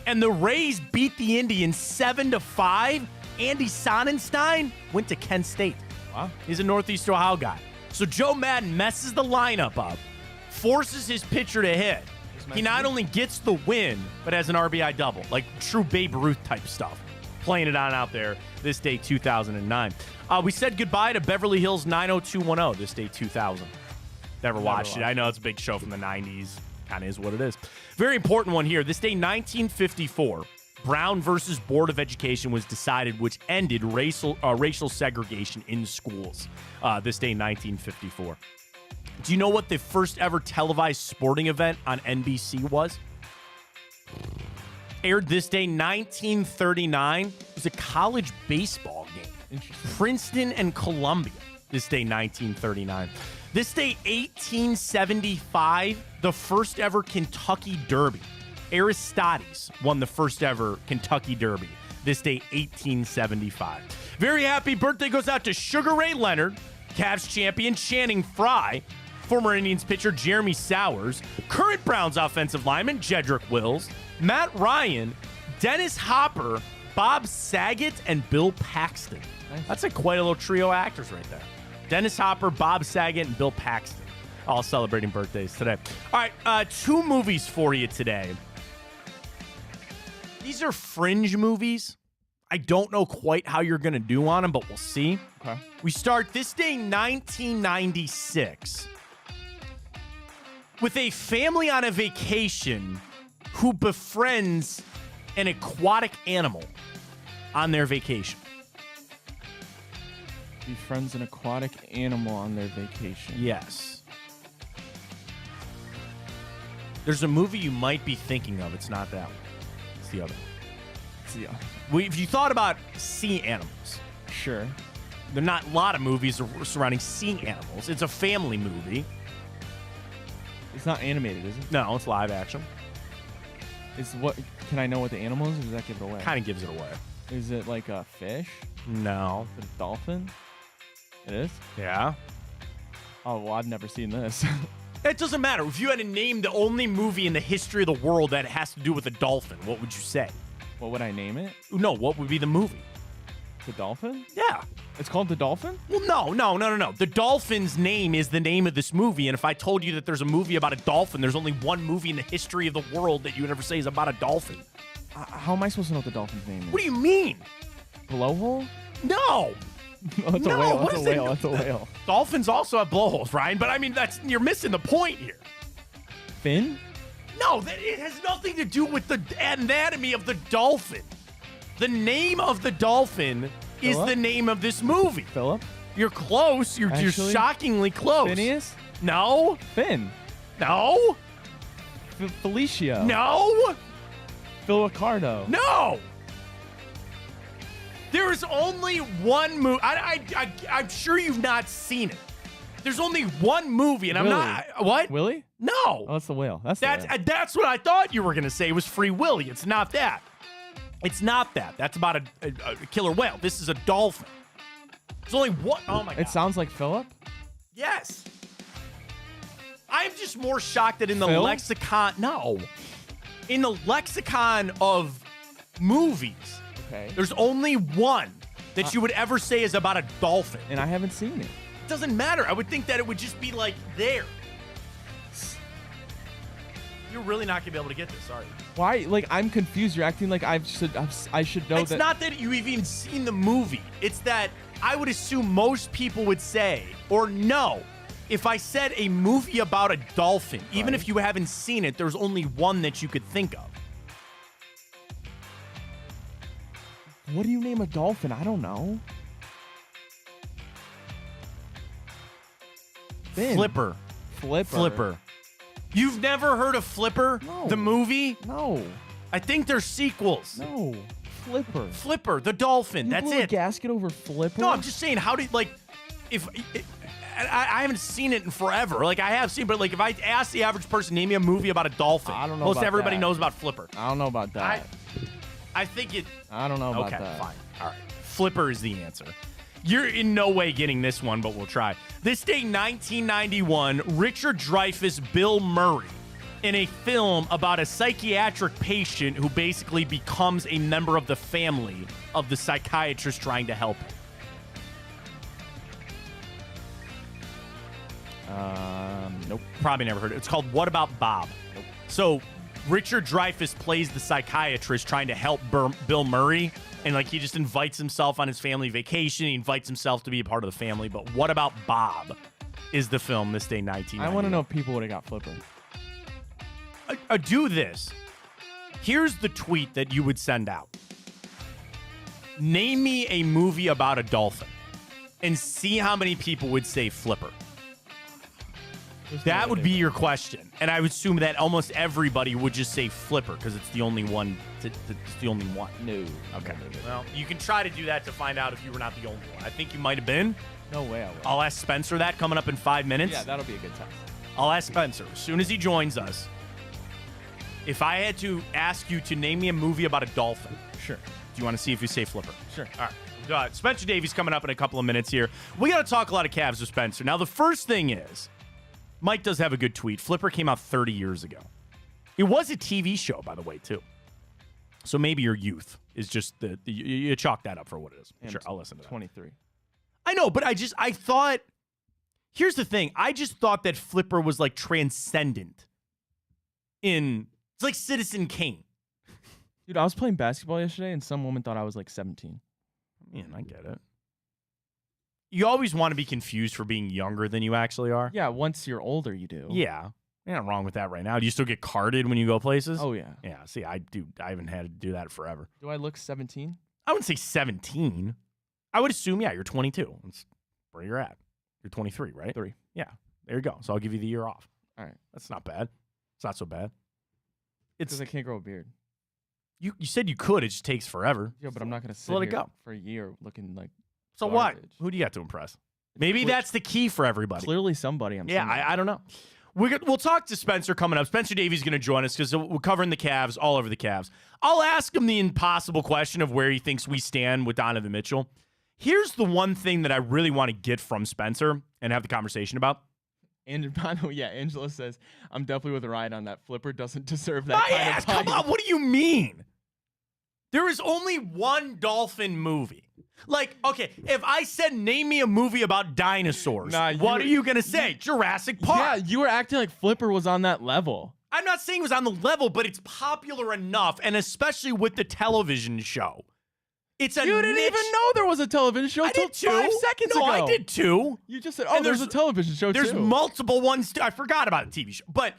and the Rays beat the Indians 7-5. Andy Sonnenstein went to Kent State. Wow. He's a Northeast Ohio guy. So Joe Madden messes the lineup up, forces his pitcher to hit. He not only gets the win, but has an RBI double, like true Babe Ruth type stuff. Playing it on out there this day, 2009. We said goodbye to Beverly Hills 90210 this day, 2000. Never watched it. I know it's a big show from the 90s. Kind of is what it is. Very important one here. This day, 1954, Brown versus Board of Education was decided, which ended racial segregation in schools. This day, 1954. Do you know what the first ever televised sporting event on NBC was? Aired this day, 1939. It was a college baseball game. Princeton and Columbia. This day, 1939. This day, 1875, the first ever Kentucky Derby. Aristides won the first ever Kentucky Derby. This day, 1875. Very happy birthday goes out to Sugar Ray Leonard, Cavs champion Channing Frye, former Indians pitcher Jeremy Sowers, current Browns offensive lineman Jedrick Wills, Matt Ryan, Dennis Hopper, Bob Saget, and Bill Paxton. That's quite a little trio of actors right there. Dennis Hopper, Bob Saget, and Bill Paxton, all celebrating birthdays today. All right, 2 movies for you today. These are fringe movies. I don't know quite how you're going to do on them, but we'll see. Okay. We start this day, 1996, with a family on a vacation who befriends an aquatic animal on their vacation. Befriends an aquatic animal on their vacation. Yes. There's a movie you might be thinking of. It's not that one. It's the other one. It's the other. If you thought about sea animals. Sure. There are not a lot of movies surrounding sea animals. It's a family movie. It's not animated, is it? No, it's live action. Can I know what the animal is, or does that give it away? Kind of gives it away. Is it like a fish? No. Is it a dolphin? It is? Yeah. Oh, well, I've never seen this. It doesn't matter. If you had to name the only movie in the history of the world that has to do with a dolphin, what would you say? What would I name it? No, what would be the movie? The Dolphin? Yeah. It's called The Dolphin? Well, no. The dolphin's name is the name of this movie, and if I told you that there's a movie about a dolphin, there's only one movie in the history of the world that you would ever say is about a dolphin. How am I supposed to know what the dolphin's name is? What do you mean? Blowhole? No. It's a whale. It's a whale. Dolphins also have blowholes, Ryan, but I mean, you're missing the point here. Fin? No, it has nothing to do with the anatomy of the dolphin. The name of the dolphin is the name of this movie. Philip? You're close. You're shockingly close. Phineas? No. Finn? No. Felicia? No. Phil Ricardo? No. There is only one movie. I'm sure you've not seen it. There's only one movie, and Willie. I'm not. What? Willie? No. Oh, that's the whale. That's the whale. That's what I thought you were going to say was Free Willy. It's not that. It's not that. That's about a killer whale. This is a dolphin. There's only one. Oh, my God. It sounds like Philip? Yes. I'm just more shocked that in the Phil? lexicon. No. In the lexicon of movies, Okay. there's only one that you would ever say is about a dolphin. And I haven't seen it. It doesn't matter. I would think that it would just be like there. You're really not gonna be able to get this, are you? Why? Like, I'm confused. You're acting like I should know It's that. not that you've even seen the movie. It's that I would assume most people would say, or no, if I said a movie about a dolphin, even if you haven't seen it, there's only one that you could think of. What do you name a dolphin? I don't know. Finn. Flipper. Flipper. You've never heard of Flipper? No. The movie? No. I think there's sequels. No. Flipper. Flipper, the dolphin. You That's blew a it. gasket over Flipper? No, I'm just saying, how did, like, if I haven't seen it in forever. Like, I have seen, but, like, if I ask the average person, name me a movie about a dolphin, I don't know most about everybody that. knows about Flipper. I don't know about that. I think it. I don't know about Okay, that. fine. All right. Flipper is the answer. You're in no way getting this one, but we'll try. This day, 1991, Richard Dreyfuss, Bill Murray, in a film about a psychiatric patient who basically becomes a member of the family of the psychiatrist trying to help him. Nope. Probably never heard it. It's called What About Bob? Nope. So Richard Dreyfuss plays the psychiatrist trying to help Bill Murray, and like he just invites himself on his family vacation. He invites himself to be a part of the family. But What About Bob is the film this day, 1991. I want to know if people would have got Flipper. Do this. Here's the tweet that you would send out. Name me a movie about a dolphin, and see how many people would say Flipper. That would be your question, and I would assume that almost everybody would just say Flipper because it's the only one. It's the only one. No. Okay. Well, you can try to do that to find out if you were not the only one. I think you might have been. No way I would. I'll ask Spencer that coming up in 5 minutes. Yeah, that'll be a good test. I'll ask Spencer as soon as he joins us. If I had to ask you to name me a movie about a dolphin, Sure. do you want to see if you say Flipper? Sure. All right. Spencer Davies coming up in a couple of minutes here. We got to talk a lot of Cavs with Spencer. Now, the first thing is, Mike does have a good tweet. Flipper came out 30 years ago. It was a TV show, by the way, too. So maybe your youth is just you chalk that up for what it is. And sure, I'll listen to that. 23. I know, but I thought, here's the thing. I just thought that Flipper was like transcendent it's like Citizen Kane. Dude, I was playing basketball yesterday, and some woman thought I was like 17. Man, I get it. You always want to be confused for being younger than you actually are. Yeah, once you're older, you do. Yeah. Nothing wrong with that right now. Do you still get carded when you go places? Oh, yeah. Yeah, see, I haven't had to do that forever. Do I look 17? I wouldn't say 17. I would assume, yeah, you're 22. That's where you're at. You're 23, right? 3. Yeah, there you go. So I'll give you the year off. All right. That's not bad. It's not so bad. Because I can't grow a beard. You said you could. It just takes forever. Yeah, but I'm not going to sit let it here go. for a year looking like So garbage. what? Who do you got to impress? Maybe that's the key for everybody. Clearly somebody. I don't know. We'll talk to Spencer coming up. Spencer Davies is going to join us because we're covering the Cavs, all over the Cavs. I'll ask him the impossible question of where he thinks we stand with Donovan Mitchell. Here's the one thing that I really want to get from Spencer and have the conversation about. And by the way, yeah, Angela says, I'm definitely with Ryan on that. Flipper doesn't deserve that kind of time. Come on, what do you mean? There is only one dolphin movie. Like, okay, if I said name me a movie about dinosaurs, what are you going to say? Jurassic Park. Yeah, you were acting like Flipper was on that level. I'm not saying it was on the level, but it's popular enough, and especially with the television show. It's a You didn't niche. even know there was a television show I until did too. 5 seconds ago. No, I did too. You just said, And there's a television show There's too. multiple ones too. I forgot about a TV show, but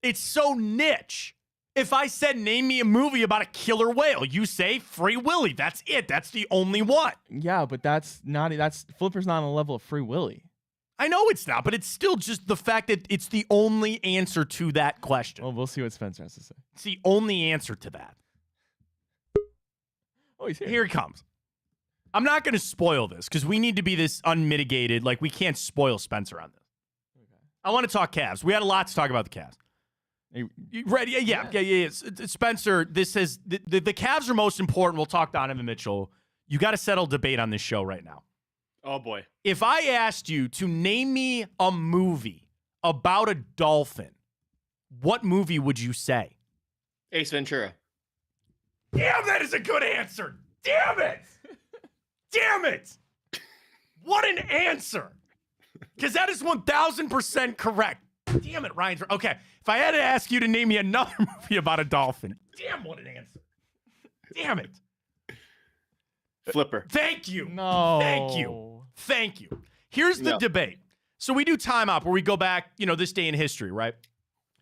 it's so niche. If I said name me a movie about a killer whale, you say Free Willy. That's it. That's the only one. Yeah, but that's Flipper's not on the level of Free Willy. I know it's not, but it's still just the fact that it's the only answer to that question. Well, we'll see what Spencer has to say. It's the only answer to that. Oh, he's here. Here he comes. I'm not going to spoil this because we need to be this unmitigated. Like, we can't spoil Spencer on this. Okay. I want to talk Cavs. We had a lot to talk about the Cavs. You ready? Yeah. Spencer, this is the Cavs are most important. We'll talk Donovan Mitchell. You got to settle debate on this show right now. Oh, boy. If I asked you to name me a movie about a dolphin, what movie would you say? Ace Ventura. Damn, that is a good answer. Damn it. Damn it. What an answer. Because that is 1,000% correct. Damn it, Ryan. Okay, if I had to ask you to name me another movie about a dolphin, damn, what an answer. Damn it. Flipper. Thank you. No. Thank you. Here's the debate. So we do Time Up where we go back, this day in history, right?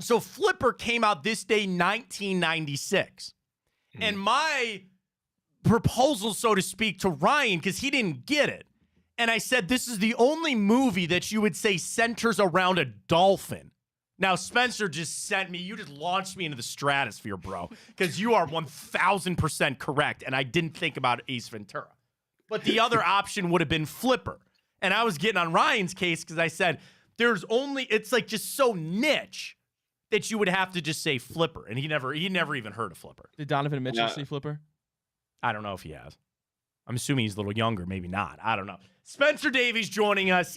So Flipper came out this day, 1996. And my proposal, so to speak, to Ryan, because he didn't get it. And I said, this is the only movie that you would say centers around a dolphin. Now, Spencer just you just launched me into the stratosphere, bro, because you are 1,000% correct, and I didn't think about Ace Ventura. But the other option would have been Flipper. And I was getting on Ryan's case because I said, it's like just so niche that you would have to just say Flipper. And he never even heard of Flipper. Did Donovan Mitchell see Flipper? I don't know if he has. I'm assuming he's a little younger, maybe not. I don't know. Spencer Davies joining us.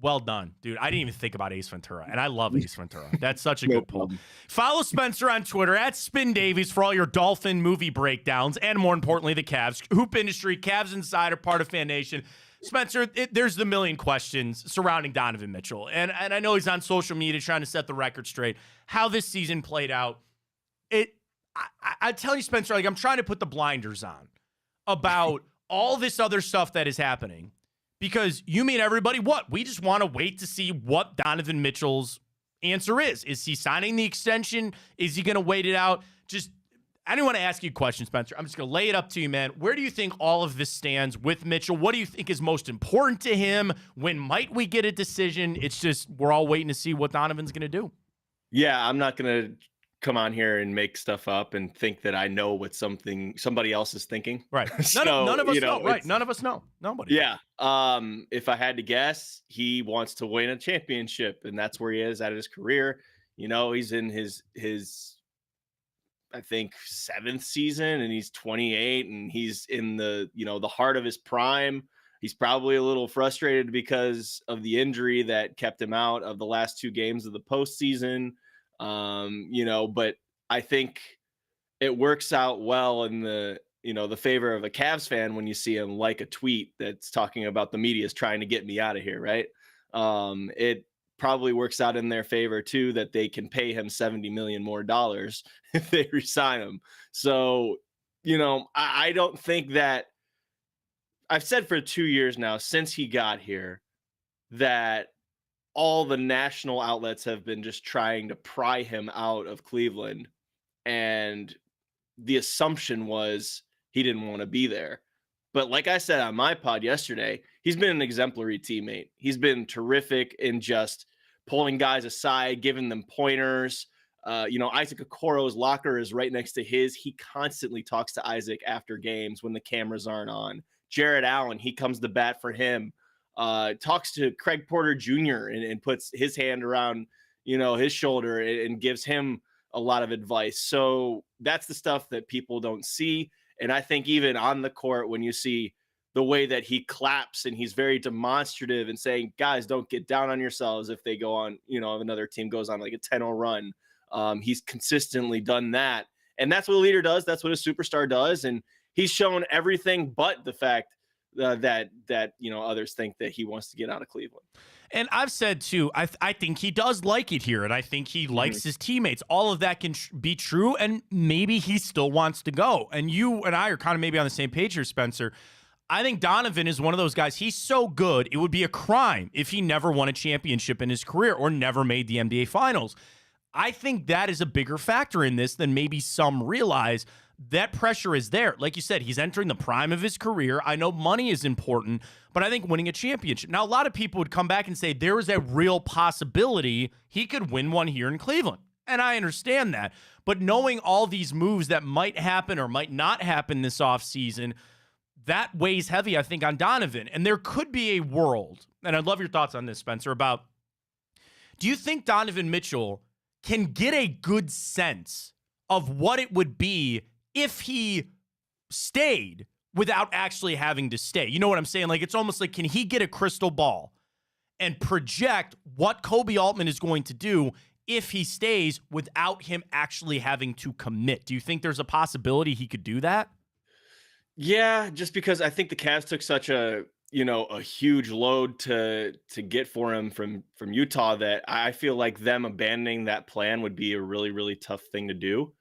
Well done, dude. I didn't even think about Ace Ventura, and I love Ace Ventura. That's such a good pull. Follow Spencer on Twitter at Spin Davies for all your Dolphin movie breakdowns, and more importantly, the Cavs. Hoop Industry, Cavs Insider, part of Fan Nation. Spencer, there's the million questions surrounding Donovan Mitchell, and I know he's on social media trying to set the record straight. How this season played out, I tell you, Spencer, like I'm trying to put the blinders on about all this other stuff that is happening. Because you mean everybody, what? We just want to wait to see what Donovan Mitchell's answer is. Is he signing the extension? Is he going to wait it out? I didn't want to ask you a question, Spencer. I'm just going to lay it up to you, man. Where do you think all of this stands with Mitchell? What do you think is most important to him? When might we get a decision? It's just we're all waiting to see what Donovan's going to do. Yeah, I'm not going to come on here and make stuff up and think that I know what somebody else is thinking. Right. None of us know. Right. None of us know. Nobody. Yeah. If I had to guess, he wants to win a championship, and that's where he is at his career. He's in his I think 7th season, and he's 28, and he's in the heart of his prime. He's probably a little frustrated because of the injury that kept him out of the last 2 games of the postseason. But I think it works out well in the favor of a Cavs fan when you see him like a tweet that's talking about the media is trying to get me out of here, right? It probably works out in their favor too, that they can pay him $70 million more if they resign him. So, I don't think that I've said for 2 years now, since he got here, that all the national outlets have been just trying to pry him out of Cleveland. And the assumption was he didn't want to be there. But like I said on my pod yesterday, he's been an exemplary teammate. He's been terrific in just pulling guys aside, giving them pointers. Isaac Okoro's locker is right next to his. He constantly talks to Isaac after games when the cameras aren't on. Jared Allen, he comes to bat for him. Talks to Craig Porter Jr. and puts his hand around, his shoulder and gives him a lot of advice. So that's the stuff that people don't see. And I think even on the court, when you see the way that he claps and he's very demonstrative and saying, guys, don't get down on yourselves if they go on, if another team goes on like a 10-0 run. He's consistently done that. And that's what a leader does. That's what a superstar does. And he's shown everything but the fact that others think that he wants to get out of Cleveland. And I've said too, I think he does like it here, and I think he likes his teammates. All of that can be true, and maybe he still wants to go. And you and I are kind of maybe on the same page here, Spencer. I think Donovan is one of those guys. He's so good, it would be a crime if he never won a championship in his career or never made the NBA Finals. I think that is a bigger factor in this than maybe some realize. That pressure is there. Like you said, he's entering the prime of his career. I know money is important, but I think winning a championship. Now, a lot of people would come back and say there is a real possibility he could win one here in Cleveland. And I understand that. But knowing all these moves that might happen or might not happen this offseason, that weighs heavy, I think, on Donovan. And there could be a world, and I'd love your thoughts on this, Spencer, about do you think Donovan Mitchell can get a good sense of what it would be if he stayed without actually having to stay? You know what I'm saying? Like, it's almost like, can he get a crystal ball and project what Kobe Altman is going to do if he stays without him actually having to commit? Do you think there's a possibility he could do that? Yeah, just because I think the Cavs took such a huge load to get for him from Utah that I feel like them abandoning that plan would be a really, really tough thing to do.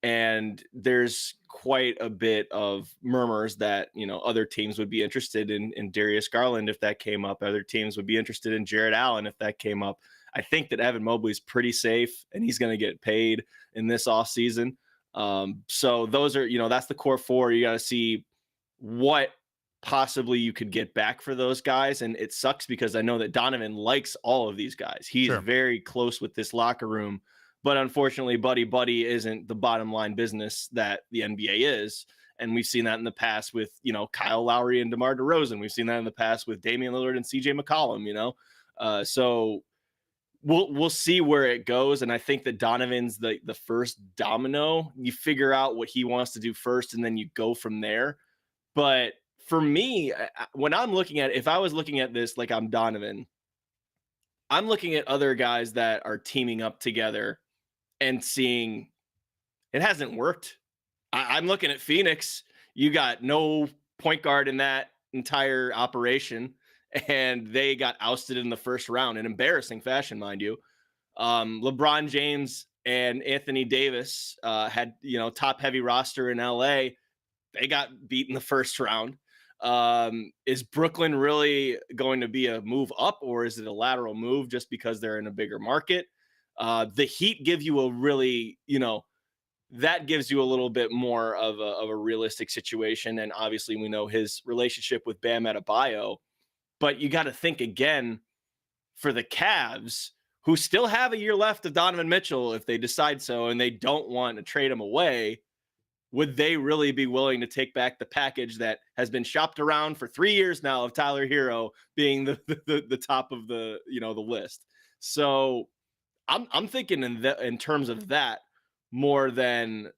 And there's quite a bit of murmurs that, other teams would be interested in Darius Garland if that came up. Other teams would be interested in Jared Allen if that came up. I think that Evan Mobley's pretty safe and he's going to get paid in this offseason. So those are, that's the core four. You got to see what possibly you could get back for those guys. And it sucks because I know that Donovan likes all of these guys. He's very close with this locker room. But unfortunately, buddy isn't the bottom line business that the NBA is. And we've seen that in the past with, Kyle Lowry and DeMar DeRozan. We've seen that in the past with Damian Lillard and CJ McCollum, So we'll see where it goes. And I think that Donovan's the first domino. You figure out what he wants to do first, and then you go from there. But for me, when I'm looking at, if I was looking at this like I'm Donovan, I'm looking at other guys that are teaming up together and seeing it hasn't worked. I'm looking at Phoenix. You got no point guard in that entire operation, and they got ousted in the first round in embarrassing fashion, mind you. LeBron James and Anthony Davis had, top heavy roster in LA. They got beat in the first round. Is Brooklyn really going to be a move up, or is it a lateral move just because they're in a bigger market? The Heat give you a really, that gives you a little bit more of a realistic situation. And obviously we know his relationship with Bam Adebayo, but you got to think again for the Cavs, who still have a year left of Donovan Mitchell if they decide so, and they don't want to trade him away. Would they really be willing to take back the package that has been shopped around for 3 years now of Tyler Hero being the top of the list? So I'm thinking in terms of that more than,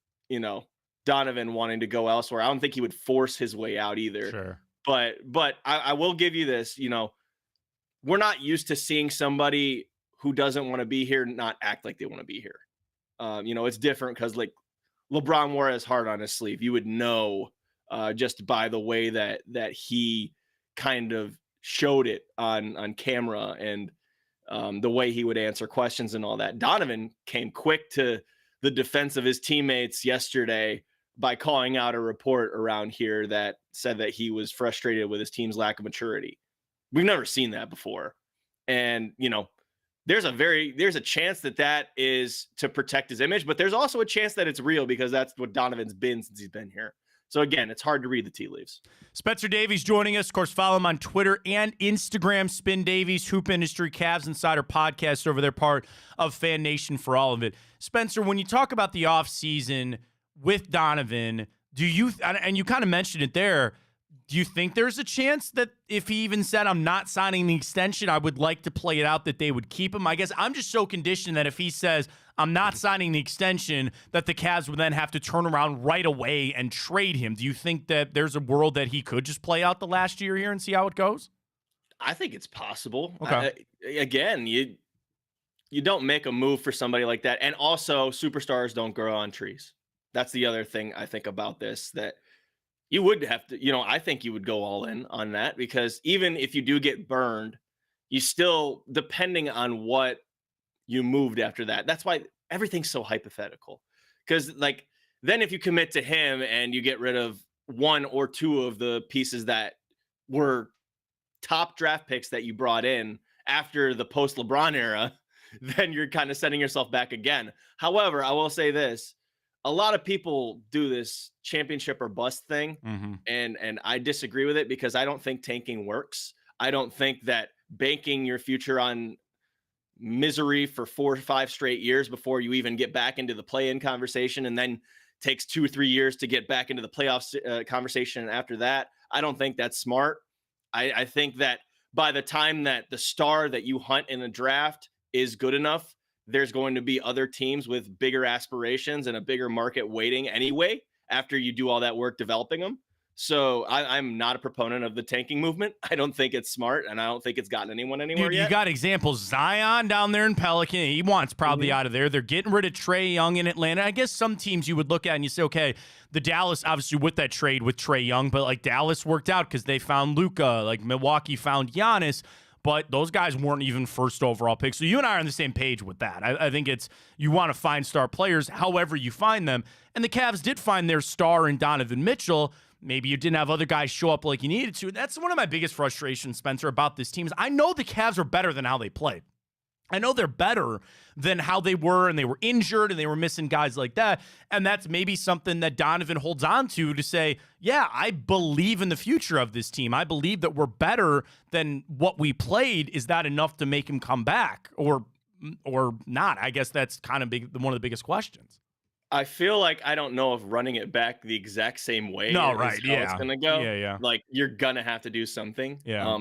Donovan wanting to go elsewhere. I don't think he would force his way out either. Sure. But I will give you this, we're not used to seeing somebody who doesn't want to be here not act like they want to be here. It's different because like LeBron wore his heart on his sleeve. You would know just by the way that he kind of showed it on camera and the way he would answer questions and all that. Donovan came quick to the defense of his teammates yesterday by calling out a report around here that said that he was frustrated with his team's lack of maturity. We've never seen that before. And, there's a chance that is to protect his image, but there's also a chance that it's real because that's what Donovan's been since he's been here. So again, it's hard to read the tea leaves. Spencer Davies joining us. Of course, follow him on Twitter and Instagram, Spin Davies, Hoop Industry, Cavs Insider podcast over there, part of Fan Nation for all of it. Spencer, when you talk about the offseason with Donovan, do you, and you kind of mentioned it there, do you think there's a chance that if he even said, I'm not signing the extension, I would like to play it out that they would keep him? I guess I'm just so conditioned that if he says, I'm not signing the extension, that the Cavs would then have to turn around right away and trade him. Do you think that there's a world that he could just play out the last year here and see how it goes? I think it's possible. Okay. Again, you don't make a move for somebody like that. And also, superstars don't grow on trees. That's the other thing I think about this, that you would have to, I think you would go all in on that, because even if you do get burned, you still, depending on what you moved after that. That's why everything's so hypothetical. Because then if you commit to him and you get rid of one or two of the pieces that were top draft picks that you brought in after the post LeBron era, then you're kind of setting yourself back again. However, I will say this. A lot of people do this championship or bust thing, and I disagree with it because I don't think tanking works. I don't think that banking your future on misery for 4 or 5 straight years before you even get back into the play-in conversation and then takes 2 or 3 years to get back into the playoffs conversation after that. I don't think that's smart. I think that by the time that the star that you hunt in a draft is good enough, there's going to be other teams with bigger aspirations and a bigger market waiting anyway after you do all that work developing them. So I'm not a proponent of the tanking movement. I don't think it's smart, and I don't think it's gotten anyone anywhere yet. You got examples. Zion down there in Pelican. He wants probably out of there. They're getting rid of Trae Young in Atlanta. I guess some teams you would look at and you say, okay, the Dallas, obviously with that trade with Trae Young, but like Dallas worked out because they found Luka. Like Milwaukee found Giannis. But those guys weren't even first overall picks. So you and I are on the same page with that. I think it's you want to find star players however you find them. And the Cavs did find their star in Donovan Mitchell. Maybe you didn't have other guys show up like you needed to. That's one of my biggest frustrations, Spencer, about this team is I know the Cavs are better than how they played. I know they're better than how they were, and they were injured, and they were missing guys like that. And that's maybe something that Donovan holds on to say, yeah, I believe in the future of this team. I believe that we're better than what we played. Is that enough to make him come back or not? I guess that's kind of one of the biggest questions. I feel like I don't know if running it back the exact same way no, is right, how yeah. it's gonna go. Yeah. Like you're gonna have to do something. Yeah.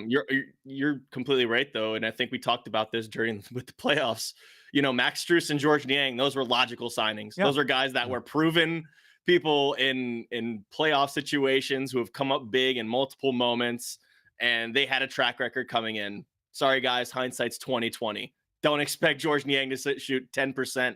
You're completely right though, and I think we talked about this with the playoffs. You know, Max Strus and George Niang, those were logical signings. Yeah. Those are guys that were proven people in playoff situations who have come up big in multiple moments, and they had a track record coming in. Sorry guys, hindsight's 2020. Don't expect George Niang to shoot 10%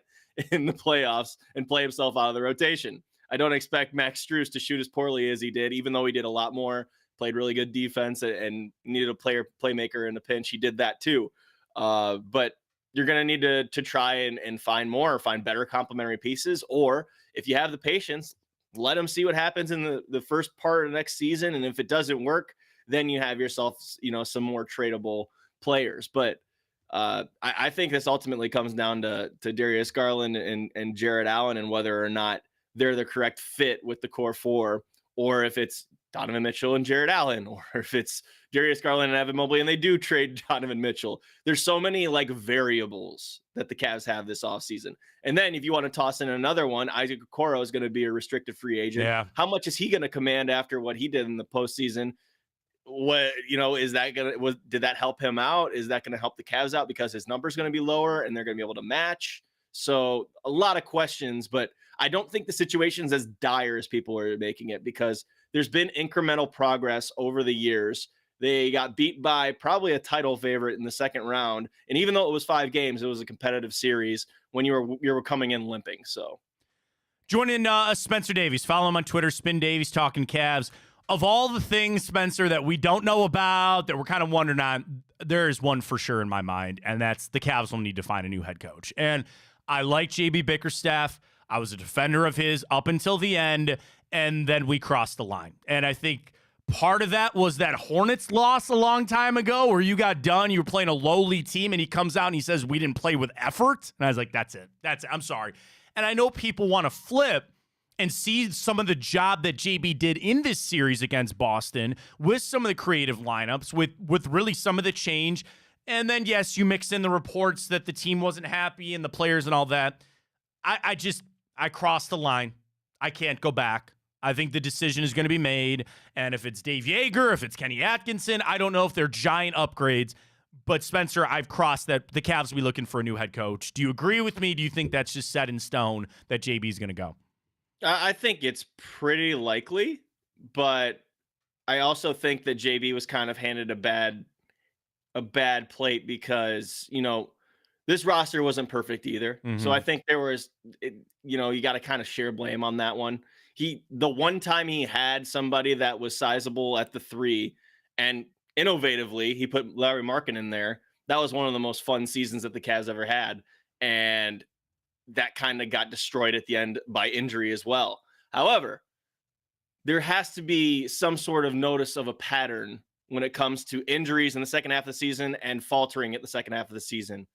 in the playoffs and play himself out of the rotation. I don't expect Max Strus to shoot as poorly as he did, even though he did a lot more, played really good defense and needed a playmaker in a pinch. He did that too. But you're going to need to try and find more or find better complementary pieces. Or if you have the patience, let them see what happens in the first part of the next season. And if it doesn't work, then you have yourself, some more tradable players. But I think this ultimately comes down to Darius Garland and Jarrett Allen and whether or not they're the correct fit with the core four, or if it's Donovan Mitchell and Jarrett Allen, or if it's Darius Garland and Evan Mobley and they do trade Donovan Mitchell. There's so many variables that the Cavs have this offseason. And then if you want to toss in another one, Isaac Okoro is going to be a restricted free agent. Yeah. How much is he going to command after what he did in the postseason? Did that help him out? Is that going to help the Cavs out because his number's going to be lower and they're going to be able to match? So a lot of questions, but I don't think the situation's as dire as people are making it because there's been incremental progress over the years. They got beat by probably a title favorite in the second round. And even though it was 5 games, it was a competitive series when you were coming in limping. So join in Spencer Davies. Follow him on Twitter, Spin Davies, Talking Cavs. Of all the things, Spencer, that we don't know about, that we're kind of wondering on, there is one for sure in my mind, and that's the Cavs will need to find a new head coach. And I like JB Bickerstaff. I was a defender of his up until the end, and then we crossed the line. And I think part of that was that Hornets loss a long time ago where you got done, you were playing a lowly team, and he comes out and he says, we didn't play with effort. And I was like, that's it. I'm sorry. And I know people want to flip and see some of the job that JB did in this series against Boston with some of the creative lineups, with really some of the change. And then, yes, you mix in the reports that the team wasn't happy and the players and all that. I crossed the line. I can't go back. I think the decision is going to be made. And if it's Dave Yeager, if it's Kenny Atkinson, I don't know if they're giant upgrades. But, Spencer, I've crossed that the Cavs will be looking for a new head coach. Do you agree with me? Do you think that's just set in stone that JB is going to go? I think it's pretty likely, but I also think that JB was kind of handed a bad plate because, this roster wasn't perfect either. Mm-hmm. So I think there was, you got to kind of share blame on that one. The one time he had somebody that was sizable at the 3 and innovatively, he put Larry Markin in there. That was one of the most fun seasons that the Cavs ever had. And that kind of got destroyed at the end by injury as well. However, there has to be some sort of notice of a pattern when it comes to injuries in the second half of the season and faltering at the second half of the season.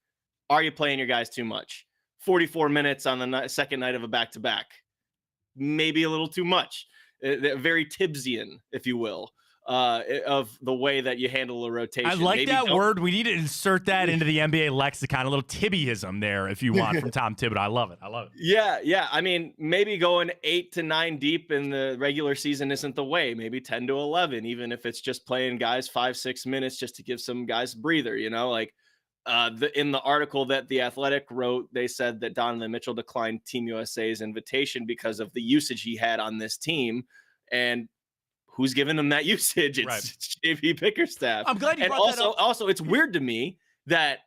Are you playing your guys too much? 44 minutes on the second night of a back-to-back. Maybe a little too much. Very Tibbsian, if you will. of the way that you handle a rotation. I like Maybe that don't- word. We need to insert that into the NBA lexicon. A little Tibbyism there, if you want, from Tom Thibodeau. I love it. I love it. Yeah. I mean, maybe going 8 to 9 deep in the regular season isn't the way. Maybe 10 to 11, even if it's just playing guys 5-6 minutes just to give some guys a breather. You know, like in the article that The Athletic wrote, they said that Donovan Mitchell declined Team USA's invitation because of the usage he had on this team, and who's giving him that usage? It's JV Bickerstaff. I'm glad you and brought that up. Also, it's weird to me that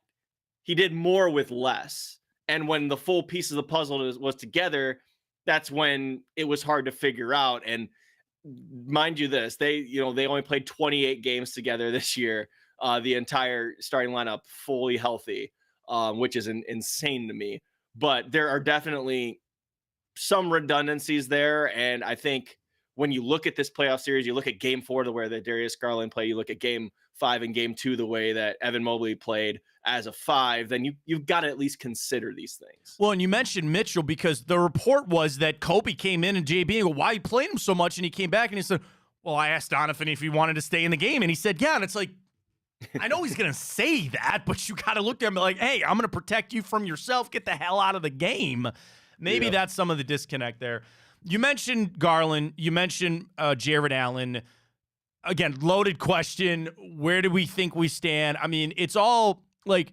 he did more with less. And when the full piece of the puzzle was together, that's when it was hard to figure out. And mind you this, they only played 28 games together this year, the entire starting lineup fully healthy, which is insane to me. But there are definitely some redundancies there. And I think when you look at this playoff series, you look at game 4, the way that Darius Garland played, you look at game 5 and game 2, the way that Evan Mobley played as a 5, then you've got to at least consider these things. Well, and you mentioned Mitchell because the report was that Kobe came in and JB and go, why are you playing him so much? And he came back and he said, well, I asked Donovan if he wanted to stay in the game. And he said, yeah. And it's like, I know he's going to say that, but you got to look at him like, hey, I'm going to protect you from yourself. Get the hell out of the game. Maybe that's some of the disconnect there. You mentioned Garland. You mentioned Jared Allen. Again, loaded question. Where do we think we stand? I mean, it's all like,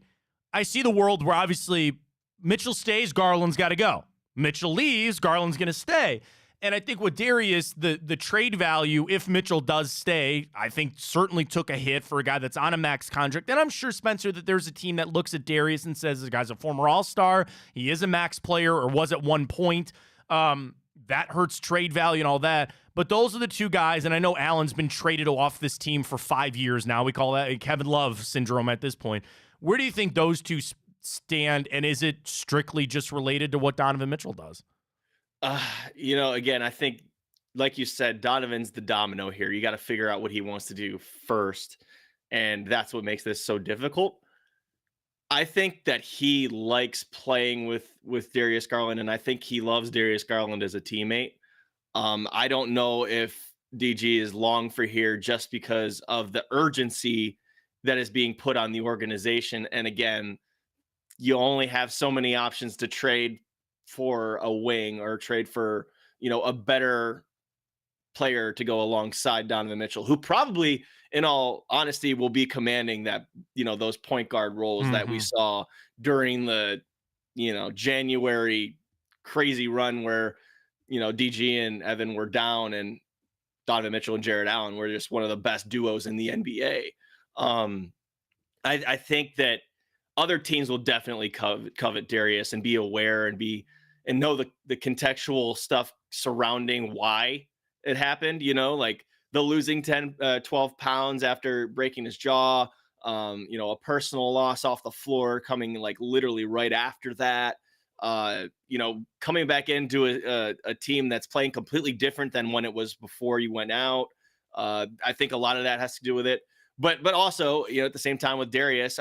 I see the world where obviously Mitchell stays, Garland's got to go. Mitchell leaves, Garland's going to stay. And I think with Darius, the trade value, if Mitchell does stay, I think certainly took a hit for a guy that's on a max contract. And I'm sure, Spencer, that there's a team that looks at Darius and says, this guy's a former All-Star. He is a max player, or was at one point. That hurts trade value and all that. But those are the two guys, and I know Allen's been traded off this team for 5 years now. We call that Kevin Love syndrome at this point. Where do you think those two stand, and is it strictly just related to what Donovan Mitchell does? Again, I think, like you said, Donovan's the domino here. You got to figure out what he wants to do first, and that's what makes this so difficult. I think that he likes playing with Darius Garland, and I think he loves Darius Garland as a teammate. I don't know if DG is long for here just because of the urgency that is being put on the organization. And again, you only have so many options to trade for a wing or trade for, a better player to go alongside Donovan Mitchell, who probably, in all honesty, will be commanding that, those point guard roles that we saw during the, January crazy run where, DG and Evan were down and Donovan Mitchell and Jared Allen were just one of the best duos in the NBA. I think that other teams will definitely covet Darius and be aware and know the contextual stuff surrounding why it happened, like the losing 12 pounds after breaking his jaw, a personal loss off the floor coming like literally right after that, coming back into a team that's playing completely different than when it was before you went out. I think a lot of that has to do with it, but also, at the same time with Darius,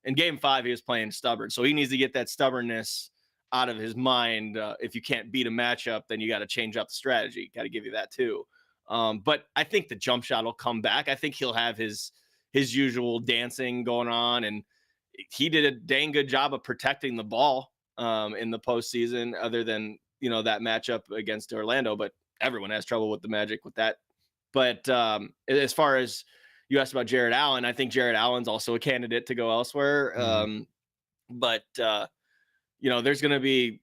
in game 5, he was playing stubborn. So he needs to get that stubbornness out of his mind. If you can't beat a matchup, then you got to change up the strategy. Got to give you that too. But I think the jump shot will come back. I think he'll have his usual dancing going on. And he did a dang good job of protecting the ball in the postseason, other than, that matchup against Orlando. But everyone has trouble with the Magic with that. But as far as you asked about Jared Allen, I think Jared Allen's also a candidate to go elsewhere. But there's going to be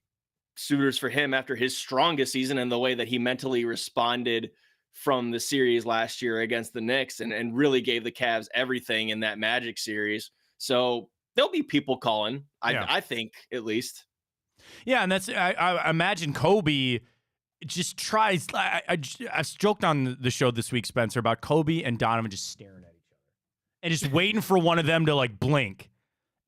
suitors for him after his strongest season and the way that he mentally responded from the series last year against the Knicks and really gave the Cavs everything in that Magic series. So there'll be people calling, I think, at least. Yeah, and that's I imagine Kobe just tries. I joked on the show this week, Spencer, about Kobe and Donovan just staring at each other and just waiting for one of them to like blink.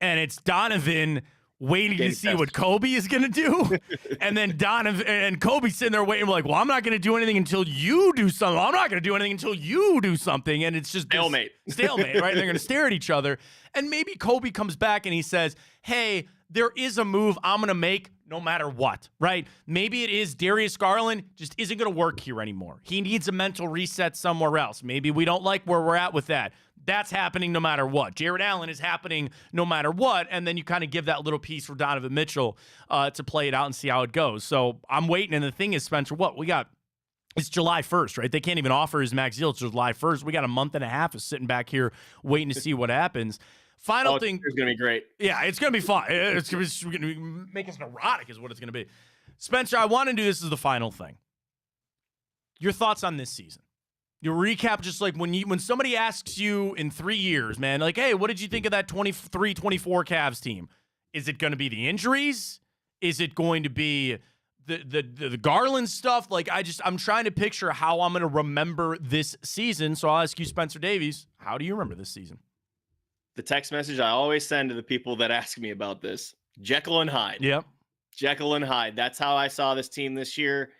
And it's Donovan waiting to see what Kobe is going to do. And then Donovan and Kobe sitting there waiting like, well, I'm not going to do anything until you do something. I'm not going to do anything until you do something. And it's just stalemate, right? And they're going to stare at each other. And maybe Kobe comes back and he says, hey, there is a move I'm going to make. no matter what, right? Maybe it is Darius Garland just isn't going to work here anymore. He needs a mental reset somewhere else. Maybe we don't like where we're at with that. That's happening no matter what. Jared Allen is happening no matter what, and then you kind of give that little piece for Donovan Mitchell to play it out and see how it goes. So I'm waiting, and the thing is, Spencer, it's July 1st, right? They can't even offer his max deal till July 1st. We got a month and a half of sitting back here waiting to see what happens. Final thing. It's going to be great. Yeah, it's going to be fun. It's going to make us neurotic is what it's going to be. Spencer, I want to do this as the final thing. Your thoughts on this season. Your recap, just like when somebody asks you in 3 years, man, like, hey, what did you think of that 23-24 Cavs team? Is it going to be the injuries? Is it going to be the Garland stuff? Like, I'm trying to picture how I'm going to remember this season. So I'll ask you, Spencer Davies, how do you remember this season? The text message I always send to the people that ask me about this: Jekyll and Hyde. Yep. Jekyll and Hyde. That's how I saw this team this year.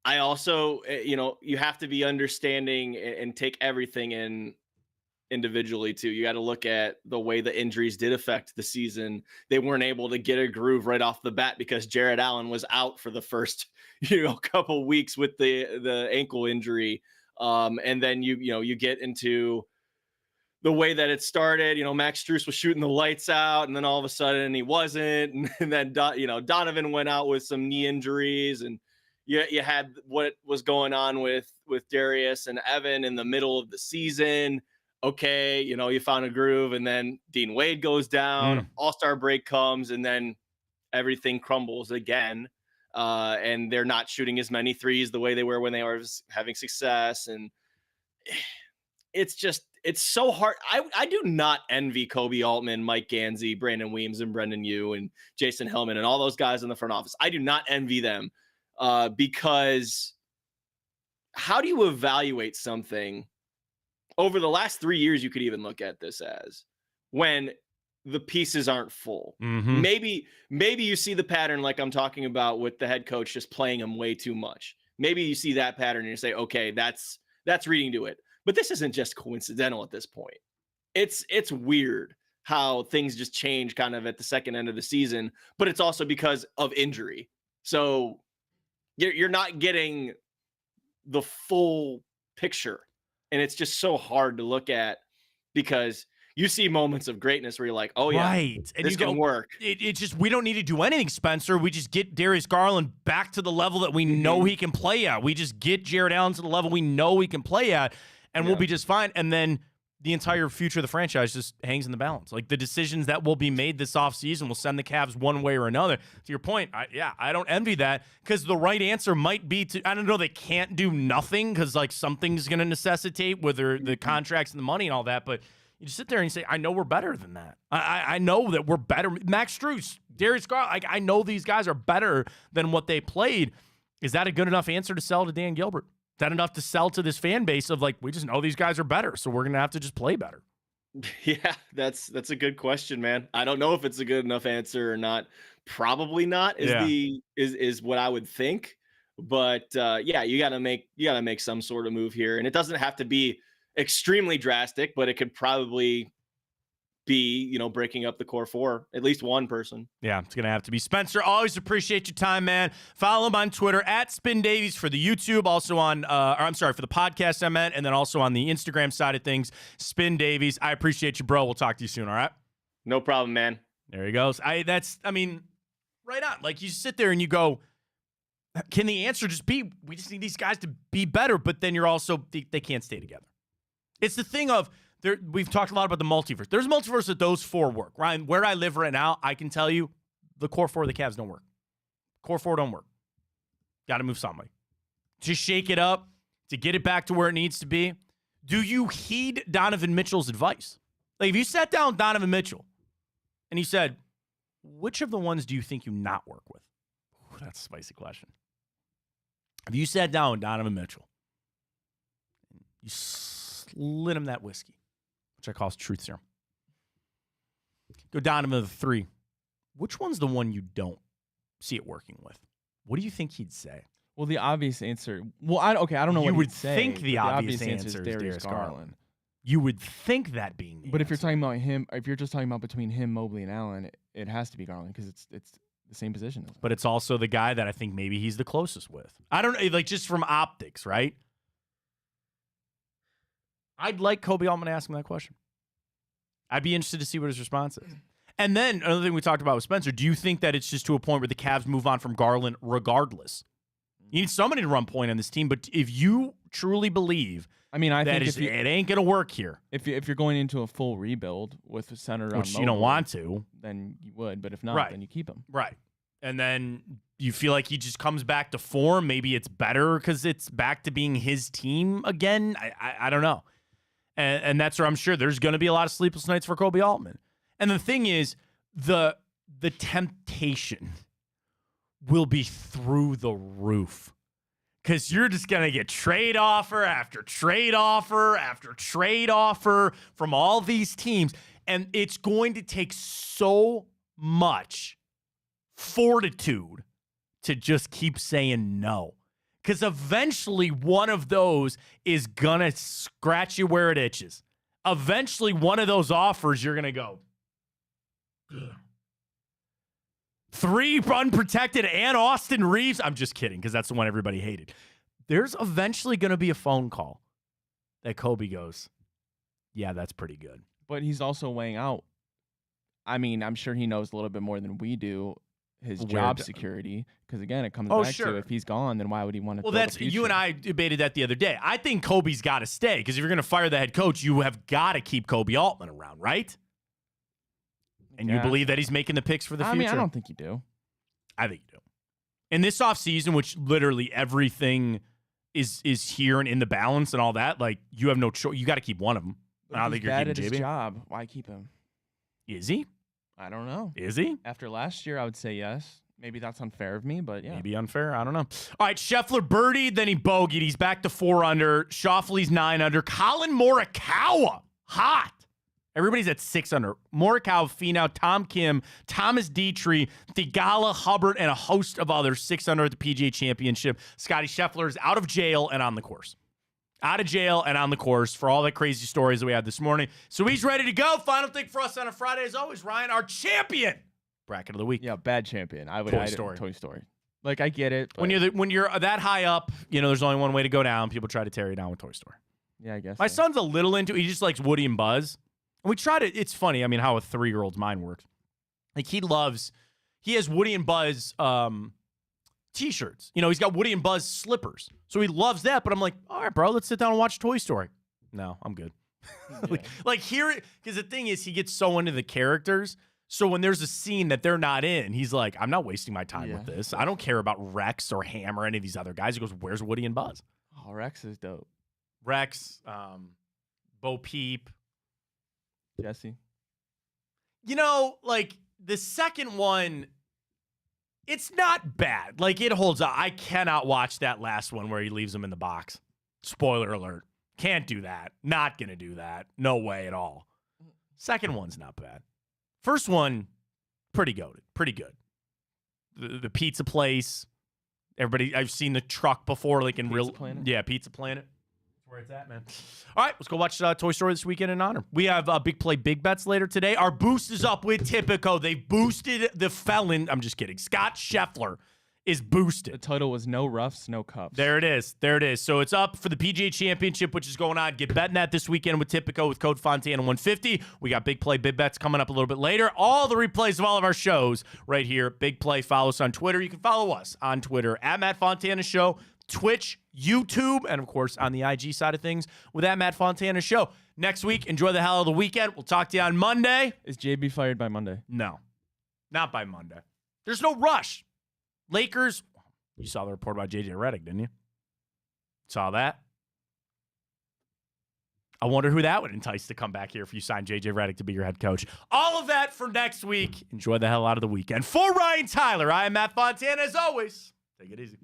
I also, you have to be understanding and take everything in individually too. You got to look at the way the injuries did affect the season. They weren't able to get a groove right off the bat because Jared Allen was out for the first, couple weeks with the ankle injury. And then you get into the way that it started. Max Strus was shooting the lights out, and then all of a sudden he wasn't. And then Donovan went out with some knee injuries, and you had what was going on with Darius and Evan in the middle of the season. Okay, you found a groove, and then Dean Wade goes down, All-Star break comes, and then everything crumbles again. And they're not shooting as many threes the way they were when they were having success. And it's so hard. I do not envy Kobe Altman, Mike Gansey, Brandon Weems, and Brendan Yu, and Jason Hellman, and all those guys in the front office. I do not envy them. Because how do you evaluate something over the last 3 years? You could even look at this as when the pieces aren't full. Mm-hmm. Maybe you see the pattern like I'm talking about with the head coach just playing him way too much. Maybe you see that pattern and you say, okay, that's reading to it. But this isn't just coincidental at this point. It's weird how things just change kind of at the second end of the season, but it's also because of injury. So you're not getting the full picture. And it's just so hard to look at because you see moments of greatness where you're like, oh, yeah, right. And this can work. It's just we don't need to do anything, Spencer. We just get Darius Garland back to the level that we know he can play at. We just get Jared Allen to the level we know he can play at, and we'll be just fine. And then the entire future of the franchise just hangs in the balance. Like the decisions that will be made this offseason will send the Cavs one way or another. To your point, I don't envy that because the right answer might be I don't know, they can't do nothing because like something's going to necessitate whether the contracts and the money and all that. But you just sit there and you say, I know we're better than that. I know that we're better. Max Strus, Darius Garland, I know these guys are better than what they played. Is that a good enough answer to sell to Dan Gilbert? Is that enough to sell to this fan base of like, we just know these guys are better, so we're going to have to just play better? Yeah, that's a good question, man. I don't know if it's a good enough answer or not. Probably not is what I would think. But you got to make some sort of move here, and it doesn't have to be extremely drastic, but it could probably be, breaking up the core four, at least one person. Yeah, it's going to have to be. Spencer, always appreciate your time, man. Follow him on Twitter at Spin Davies for the YouTube, also on, for the podcast I meant, and then also on the Instagram side of things, Spin Davies. I appreciate you, bro. We'll talk to you soon, all right? No problem, man. There he goes. Right on. Like, you sit there and you go, can the answer just be, we just need these guys to be better, but then you're also, they can't stay together. It's the thing of, we've talked a lot about the multiverse. There's a multiverse that those four work. Ryan, where I live right now, I can tell you the core four of the Cavs don't work. Core four don't work. Got to move somebody. To shake it up, to get it back to where it needs to be. Do you heed Donovan Mitchell's advice? Like, if you sat down with Donovan Mitchell and he said, which of the ones do you think you not work with? Ooh, that's a spicy question. If you sat down with Donovan Mitchell, you slid him that whiskey, which I call truth serum. Go down to the three. Which one's the one you don't see it working with? What do you think he'd say? Well, the obvious answer. Well, I don't know what you would he'd say. Think the obvious answer answer is is Darius Garland. You would think that being the But answer. if you're talking about him, if you're just talking about between him, Mobley, and Allen, it has to be Garland because it's the same position as him. But it's also the guy that I think maybe he's the closest with. I don't know, like just from optics, right? I'd like Kobe Altman to ask him that question. I'd be interested to see what his response is. And then another thing we talked about with Spencer, do you think that it's just to a point where the Cavs move on from Garland regardless? You need somebody to run point on this team, but if you truly believe I think it ain't going to work here. If you're going into a full rebuild with a center around Which you don't want to. then you would. But if not, then you keep him. Right. And then you feel like he just comes back to form. Maybe it's better because it's back to being his team again. I don't know. And that's where I'm sure there's going to be a lot of sleepless nights for Kobe Altman. And the thing is, the temptation will be through the roof. Because you're just going to get trade offer after trade offer after trade offer from all these teams. And it's going to take so much fortitude to just keep saying no. Because eventually one of those is going to scratch you where it itches. Eventually one of those offers, you're going to go, ugh. 3 unprotected and Austin Reeves. I'm just kidding because that's the one everybody hated. There's eventually going to be a phone call that Kobe goes, yeah, that's pretty good. But he's also weighing out. I mean, I'm sure he knows a little bit more than we do his job security because, again, it comes back to if he's gone, then why would he want to Well, that's you and I debated that the other day. I think Kobe's got to stay because if you're going to fire the head coach, you have got to keep Kobe Altman around, right? And you believe that he's making the picks for the future? I mean, I don't think you do. I think you do. In this offseason, which literally everything is here and in the balance and all that, like you have no choice. You got to keep one of them. I don't think you're keeping his JB. job. Why keep him? Is he? I don't know. Is he? After last year, I would say yes. Maybe that's unfair of me, but yeah. Maybe unfair. I don't know. All right, Scheffler birdied, then he bogeyed. He's back to 4 under. Schauffele's 9 under. Colin Morikawa, hot. Everybody's at 6 under. Morikawa, Finau, Tom Kim, Thomas Dietrich, Theegala, Hubbard, and a host of others 6 under at the PGA Championship. Scottie Scheffler is out of jail and on the course. Out of jail and on the course for all the crazy stories that we had this morning. So he's ready to go. Final thing for us on a Friday, as always, Ryan, our champion. Bracket of the week. Yeah, bad champion. Toy Story. Toy Story. Like, I get it. When you're that high up, there's only one way to go down. People try to tear you down with Toy Story. Yeah, I guess. My son's a little into it. He just likes Woody and Buzz. And we try to, it's funny, I mean, how a 3-year-old's mind works. Like, he has Woody and Buzz T-shirts. He's got Woody and Buzz slippers. So he loves that, but I'm like, all right, bro, let's sit down and watch Toy Story. No, I'm good. like here, because the thing is, he gets so into the characters. So when there's a scene that they're not in, he's like, I'm not wasting my time with this. I don't care about Rex or Ham or any of these other guys. He goes, where's Woody and Buzz? Oh, Rex is dope. Rex, Bo Peep. Jesse. Like the second one, it's not bad. Like it holds up. I cannot watch that last one where he leaves him in the box. Spoiler alert. Can't do that. Not going to do that. No way at all. Second one's not bad. First one, pretty goated. Pretty good. The pizza place. Everybody, I've seen the truck before, like in Pizza Planet? Yeah, Pizza Planet. That's where it's at, man. All right, let's go watch Toy Story this weekend in honor. We have big play, big bets later today. Our boost is up with Tipico. They boosted the felon. I'm just kidding. Scott Scheffler is boosted. The title was no roughs, no cups. There it is. There it is. So it's up for the PGA Championship, which is going on. Get betting that this weekend with Tipico with code Fontana 150. We got big play, big bets coming up a little bit later. All the replays of all of our shows right here. Big play. Follow us on Twitter. You can follow us on Twitter at Matt Fontana Show, Twitch, YouTube, and of course on the IG side of things with that Matt Fontana Show. Next week, enjoy the hell of the weekend. We'll talk to you on Monday. Is JB fired by Monday? No, not by Monday. There's no rush. Lakers, you saw the report about JJ Redick, didn't you? Saw that? I wonder who that would entice to come back here if you signed JJ Redick to be your head coach. All of that for next week. Enjoy the hell out of the weekend. For Ryan Tyler, I am Matt Fontana. As always, take it easy.